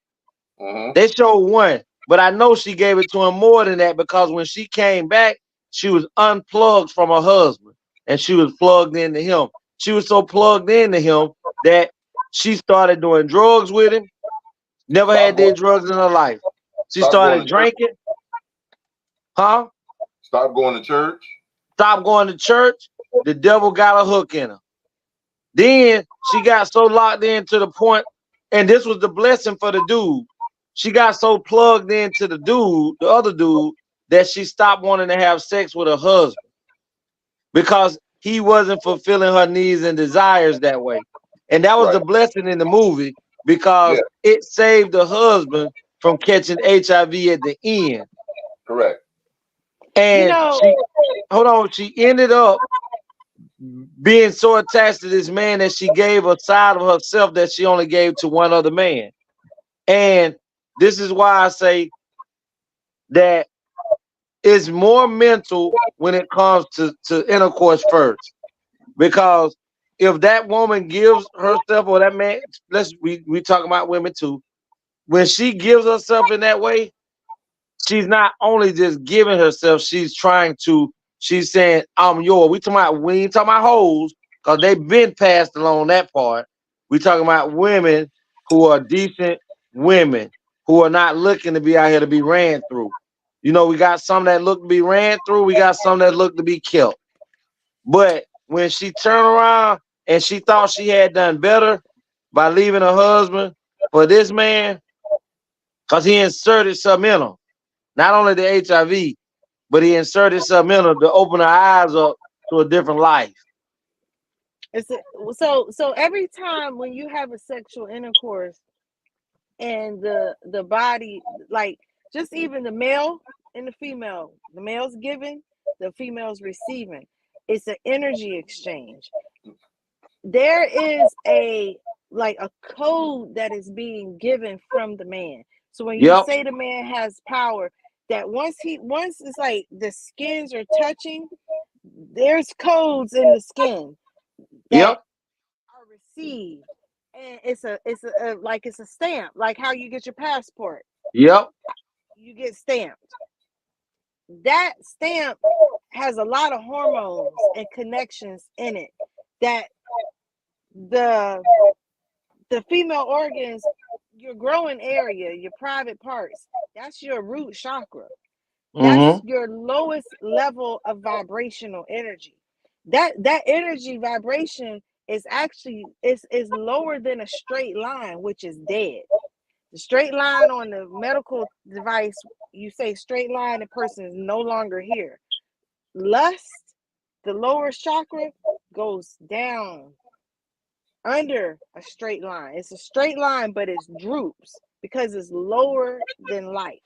They showed one, but I know she gave it to him more than that because when she came back, she was unplugged from her husband and she was plugged into him. She was so plugged into him that she started doing drugs with him. Never had did drugs in her life. She started drinking. Huh? Stop going to church. Stop going to church. The devil got a hook in her. Then she got so locked in to the point, and this was the blessing for the dude. She got so plugged into the dude, the other dude, that she stopped wanting to have sex with her husband because he wasn't fulfilling her needs and desires that way. And that was the blessing in the movie because it saved the husband from catching HIV at the end. Correct. And she ended up being so attached to this man that she gave a side of herself that she only gave to one other man. And this is why I say that it's more mental when it comes to intercourse first. Because if that woman gives herself, or that man, we talking about women too, when she gives herself in that way, she's not only just giving herself, she's saying, I'm yours. We ain't talking about hoes, because they've been passed along that part. We talking about women who are decent women, who are not looking to be out here to be ran through. You know, we got some that look to be ran through, we got some that look to be killed. But when she turned around and she thought she had done better by leaving her husband for this man, because he inserted something in her. Not only the HIV, but he inserted something in her to open her eyes up to a different life. So every time when you have a sexual intercourse and the body, like just even the male and the female, the male's giving, the female's receiving, it's an energy exchange. There is a code that is being given from the man. So when you say the man has power, that once it's like the skins are touching, there's codes in the skin that are received, and it's a stamp, like how you get your passport. You get stamped. That stamp has a lot of hormones and connections in it that the female organs, your growing area, your private parts, that's your root chakra. That's your lowest level of vibrational energy. That energy vibration is actually is lower than a straight line, which is dead. The straight line on the medical device, you say straight line, the person is no longer here. Lust, the lower chakra, goes down under a straight line. It's a straight line, but it droops because it's lower than life.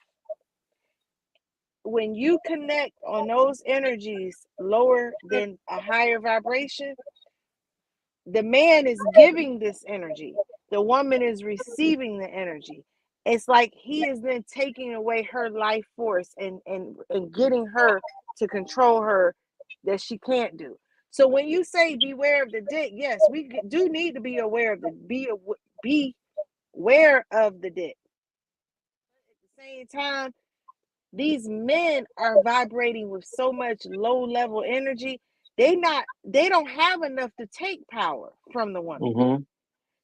When you connect on those energies lower than a higher vibration, the man is giving this energy. The woman is receiving the energy. It's like he is then taking away her life force and getting her to control her that she can't do. So when you say beware of the dick, yes, we do need to be aware of beware of the dick. At the same time, these men are vibrating with so much low level energy. They don't have enough to take power from the woman.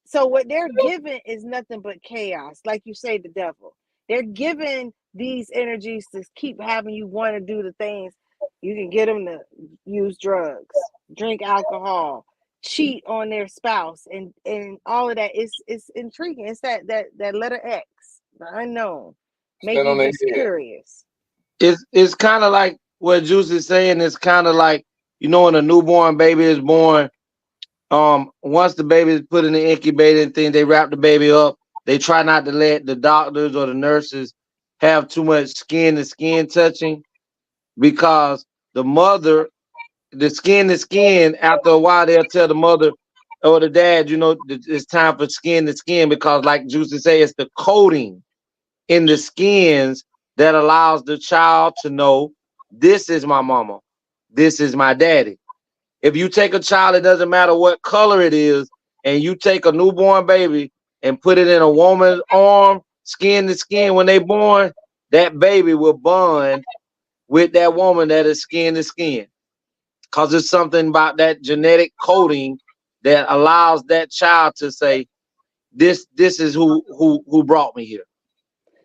So what they're giving is nothing but chaos. Like you say, the devil. They're giving these energies to keep having you want to do the things. You can get them to use drugs, drink alcohol, cheat on their spouse, and all of that. It's intriguing. It's that letter X, the unknown. Make you just curious. It's kind of like what Juice is saying. It's kind of like, you know, when a newborn baby is born, once the baby is put in the incubator thing, they wrap the baby up. They try not to let the doctors or the nurses have too much skin to skin touching, because the mother, the skin to skin, after a while they'll tell the mother or the dad, you know, it's time for skin to skin, because like Juice is saying, it's the coating in the skins that allows the child to know, this is my mama, this is my daddy. If you take a child, it doesn't matter what color it is, and you take a newborn baby and put it in a woman's arm, skin to skin. When they born, that baby will bond with that woman that is skin to skin. Because it's something about that genetic coding that allows that child to say, this is who brought me here.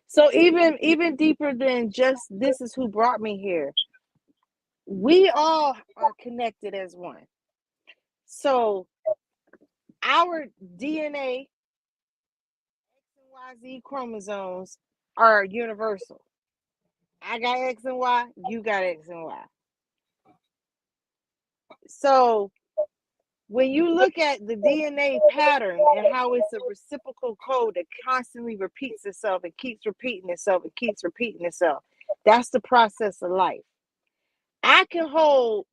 So even deeper than just this is who brought me here. We all are connected as one. So our DNA, X and Y, Z chromosomes are universal. I got X and Y, you got X and Y. So when you look at the DNA pattern and how it's a reciprocal code that constantly repeats itself and keeps repeating itself and keeps repeating itself, that's the process of life. I can hold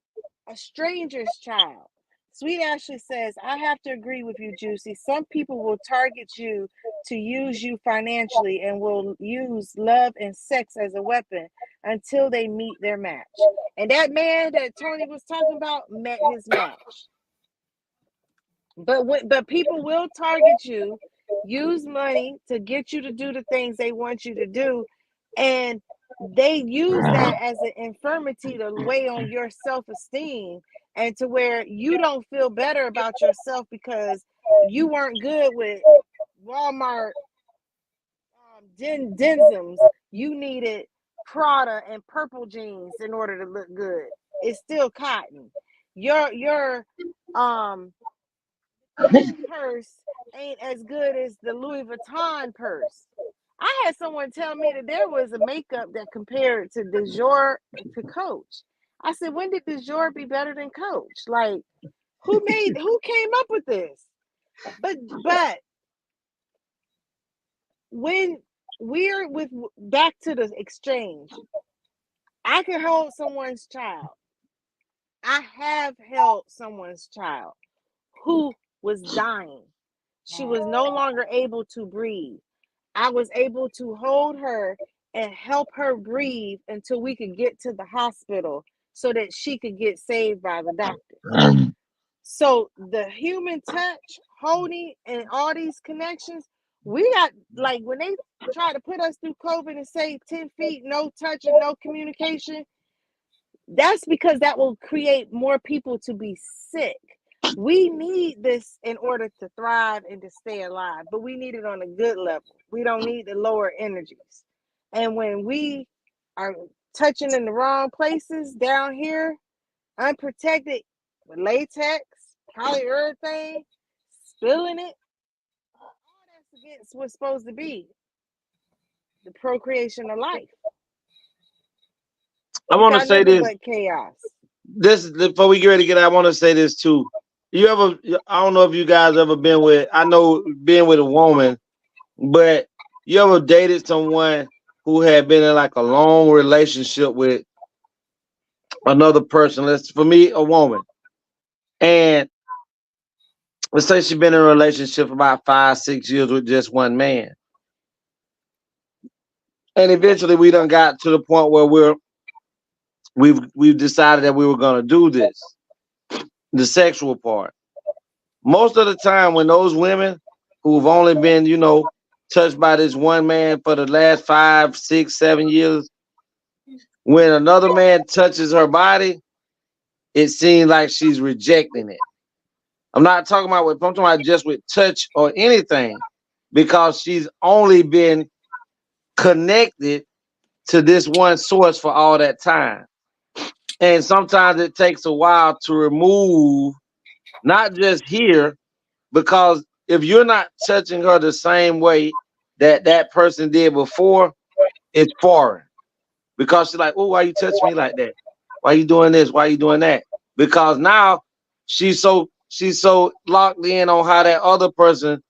a stranger's child. Sweet Ashley says, I have to agree with you, Juicy. Some people will target you to use you financially and will use love and sex as a weapon until they meet their match. And that man that Tony was talking about met his match. But people will target you, use money to get you to do the things they want you to do, and they use that as an infirmity to weigh on your self-esteem and to where you don't feel better about yourself because you weren't good with Walmart Denzims. You needed Prada and purple jeans in order to look good. It's still cotton. Your purse ain't as good as the Louis Vuitton purse. I had someone tell me that there was a makeup that compared to Dior to Coach. I said, when did Dior be better than Coach? Like, who came up with this? But when we're back to the exchange, I can hold someone's child. I have held someone's child who was dying. She was no longer able to breathe. I was able to hold her and help her breathe until we could get to the hospital so that she could get saved by the doctor. So the human touch, holding, and all these connections, we got, like, when they try to put us through COVID and say 10 feet, no touch and no communication, that's because that will create more people to be sick. We need this in order to thrive and to stay alive, but we need it on a good level. We don't need the lower energies. And when we are touching in the wrong places down here, unprotected, with latex, polyurethane, spilling it, all that's against what's supposed to be the procreation of life. I want to say this. But chaos. This before we get ready to get out, I want to say this too. You ever? I don't know if you guys ever been with. I know being with a woman, but you ever dated someone who had been in like a long relationship with another person? For me, a woman, and let's say she's been in a relationship for about 5-6 years with just one man, and eventually we done got to the point where we've decided that we were gonna do this, the sexual part. Most of the time when those women who've only been, touched by this one man for the last 5, 6, 7 years, when another man touches her body, it seems like she's rejecting it. I'm not talking about I'm talking about just with touch or anything, because she's only been connected to this one source for all that time. And sometimes it takes a while to remove, not just here, because if you're not touching her the same way that person did before, it's foreign. Because she's like, oh, why you touch me like that? Why you doing this? Why you doing that? Because now she's so locked in on how that other person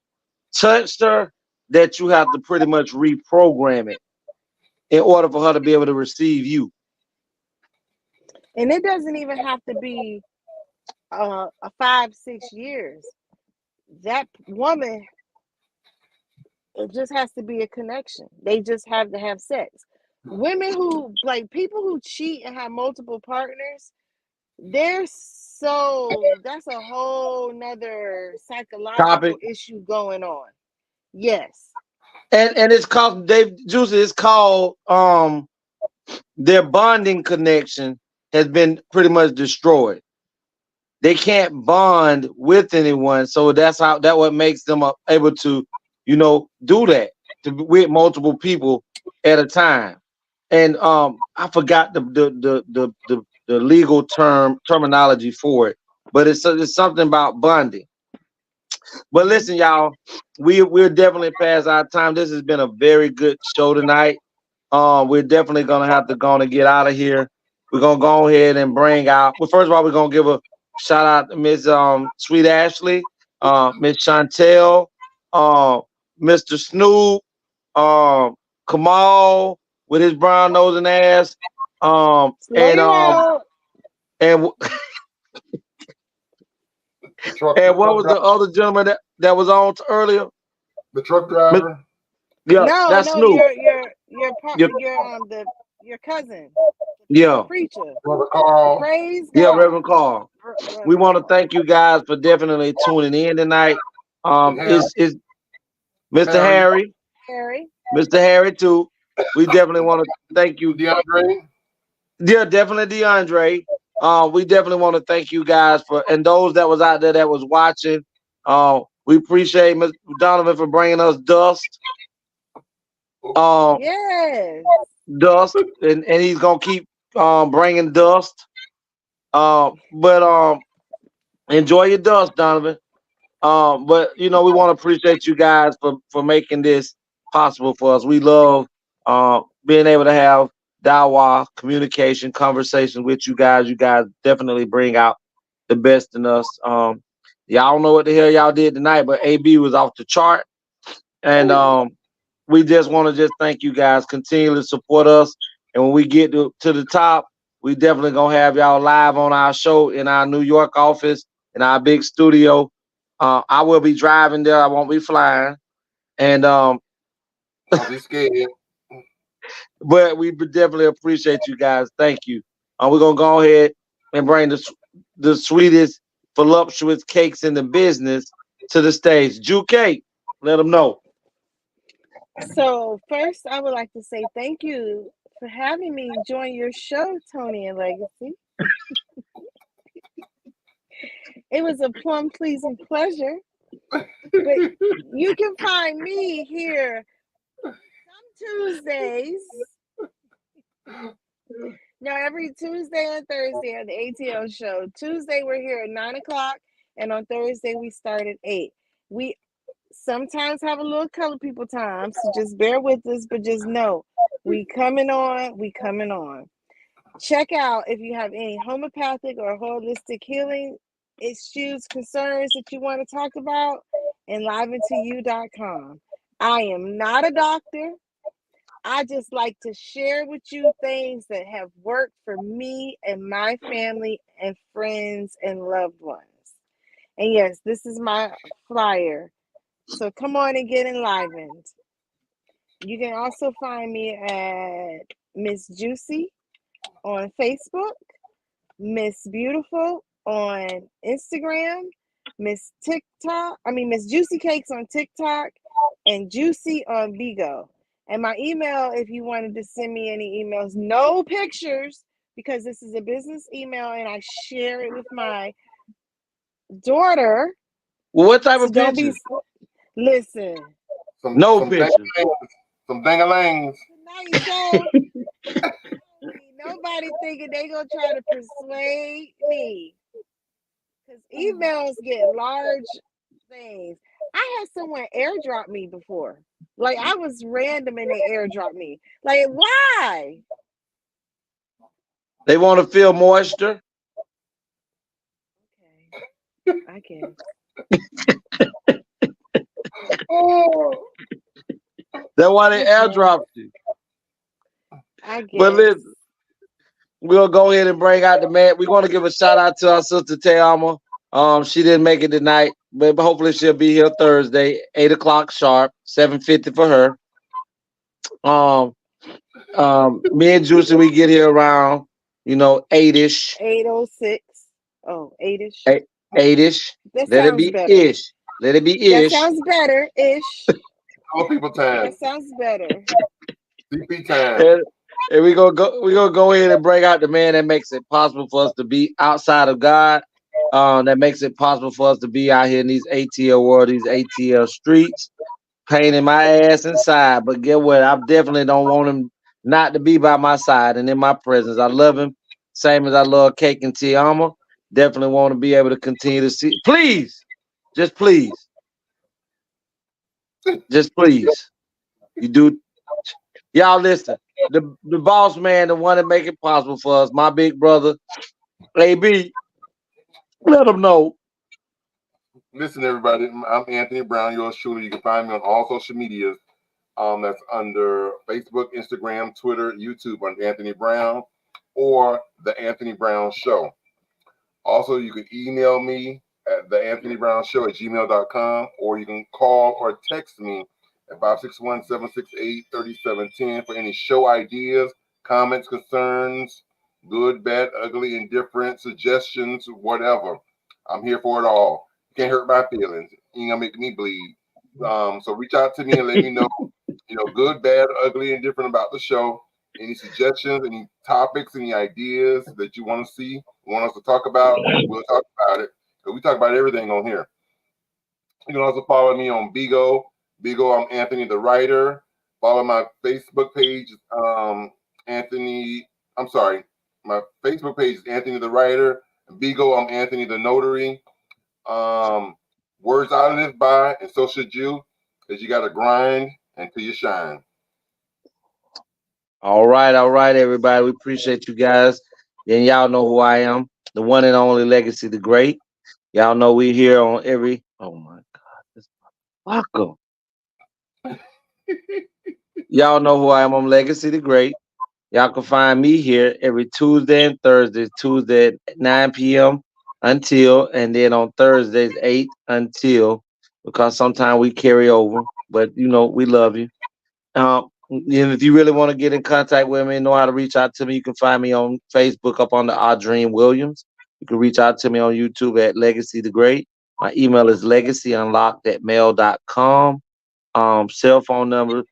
touched her that you have to pretty much reprogram it in order for her to be able to receive you. And it doesn't even have to be a 5-6 years. That woman, it just has to be a connection. They just have to have sex. Women who, like, people who cheat and have multiple partners, that's a whole nother psychological issue going on. Yes. And it's called Dave Juicy. It's called their bonding connection has been pretty much destroyed. They can't bond with anyone, so that what makes them able to, do that with multiple people at a time. And I forgot the legal terminology for it, but it's something about bonding. But listen, y'all, we're definitely past our time. This has been a very good show tonight. We're definitely gonna have to get out of here. We're gonna go ahead and bring out. Well, first of all, we're gonna give a shout out to Miss Sweet Ashley, Miss Chantel, Mr. Snoop, Kamal with his brown nose and ass, and and what was the other gentleman that was on earlier? The truck driver. Yeah, that's Snoop. Your cousin. Yeah. Preacher. Reverend Carl. Praise God. Yeah, Reverend Carl. We want to thank you guys for definitely tuning in tonight. Is Mr. Harry. Mr. Harry too. We definitely want to thank you. DeAndre. Yeah, definitely DeAndre. We definitely want to thank you guys and those that was out there that was watching. We appreciate Mr. Donovan for bringing us Dust. Yes. Dust, and he's gonna keep bringing Dust. But enjoy your Dust, Donovan. But we want to appreciate you guys for making this possible for us. We love being able to have dialogue, communication, conversation with you guys. You guys definitely bring out the best in us. Y'all don't know what the hell y'all did tonight, but AB was off the chart. And we just want to thank you guys. Continue to support us. And when we get to the top, we definitely going to have y'all live on our show in our New York office, in our big studio. I will be driving there. I won't be flying. And I'll be scared. But we definitely appreciate you guys. Thank you. We're going to go ahead and bring the sweetest, voluptuous cakes in the business to the stage. Jew Cake, let them know. So first, I would like to say thank you for having me join your show, Tony and Legacy. It was a plum pleasing pleasure. But you can find me here some Tuesdays. No, every Tuesday and Thursday on the ATL show. Tuesday we're here at 9:00, and on Thursday we start at 8. We sometimes have a little color people time, so just bear with us, but just know we coming on. Check out if you have any homeopathic or holistic healing issues, concerns that you want to talk about, enliventoyou.com. I am not a doctor. I just like to share with you things that have worked for me and my family and friends and loved ones. And yes, this is my flyer. So come on and get enlivened. You can also find me at Miss Juicy on Facebook, Miss Beautiful on Instagram, Miss Juicy Cakes on TikTok, and Juicy on Bigo. And my email, if you wanted to send me any emails, no pictures, because this is a business email and I share it with my daughter. Well, what type of pictures? Listen. No pictures. Some dang-a-langs. Nobody thinking they gonna try to persuade me. Because emails get large things. I had someone airdrop me before. Like, I was random and they airdrop me. Like, why? They want to feel moisture. Okay. I guess. That's why they airdropped you. I guess. But listen, we'll go ahead and bring out the man. We're going to give a shout out to our sister Teama. She didn't make it tonight, but hopefully she'll be here Thursday, 8:00 sharp, 7:50 for her. Me and Juicy, we get here around, 8-ish. 8:06. Oh, 8-ish. 8-ish. That Let it sounds be better. ish. Let it be ish. That sounds better, ish. Tell people time. That sounds better. CP time. And we gonna go ahead and bring out the man that makes it possible for us to be outside of God. That makes it possible for us to be out here in these ATL world, these ATL streets, painting my ass inside. But get what? I definitely don't want him not to be by my side and in my presence. I love him, same as I love Cake and Tiama. Definitely want to be able to continue to see. Please, just please, you do. Y'all listen. The boss man, the one that make it possible for us, my big brother, AB. Let him know. Listen, everybody. I'm Anthony Brown, yours truly. You can find me on all social medias. That's under Facebook, Instagram, Twitter, YouTube under Anthony Brown or The Anthony Brown Show. Also, you can email me at theanthonybrown@gmail.com, or you can call or text me at 561-768-3710 for any show ideas, comments, concerns, good, bad, ugly, indifferent, suggestions, whatever. I'm here for it all. You can't hurt my feelings. You ain't gonna make me bleed. So reach out to me and let me know, good, bad, ugly, indifferent about the show. Any suggestions, any topics, any ideas that you want to see, want us to talk about, we'll talk about it. Because we talk about everything on here. You can also follow me on Bigo. Bigo, I'm Anthony the Writer. Follow my Facebook page, my Facebook page is Anthony the Writer. Bigo, I'm Anthony the Notary. Words I live by, and so should you, because you got to grind until you shine. All right, everybody. We appreciate you guys. And y'all know who I am, the one and only Legacy the Great. Y'all know we here on every. Oh my God, this fucker. Y'all know who I am. I'm Legacy the Great. Y'all can find me here every Tuesday and Thursday. Tuesday at 9 p.m. until, and then on Thursdays 8 until, because sometimes we carry over. But we love you. And if you really want to get in contact with me, know how to reach out to me, you can find me on Facebook up under Audreen Williams. You can reach out to me on YouTube at Legacy the Great. My email is legacyunlocked@mail.com. Cell phone number,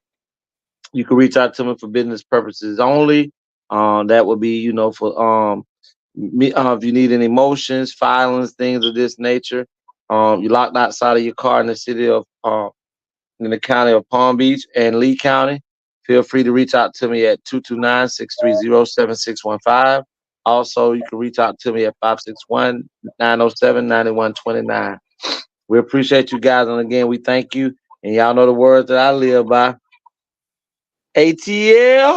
you can reach out to me for business purposes only. That would be, for me, if you need any motions, filings, things of this nature. You're locked outside of your car in the city of in the county of Palm Beach and Lee County, feel free to reach out to me at 229-630-7615. Also, you can reach out to me at 561-907-9129. We appreciate you guys. And again, we thank you. And y'all know the words that I live by. ATL.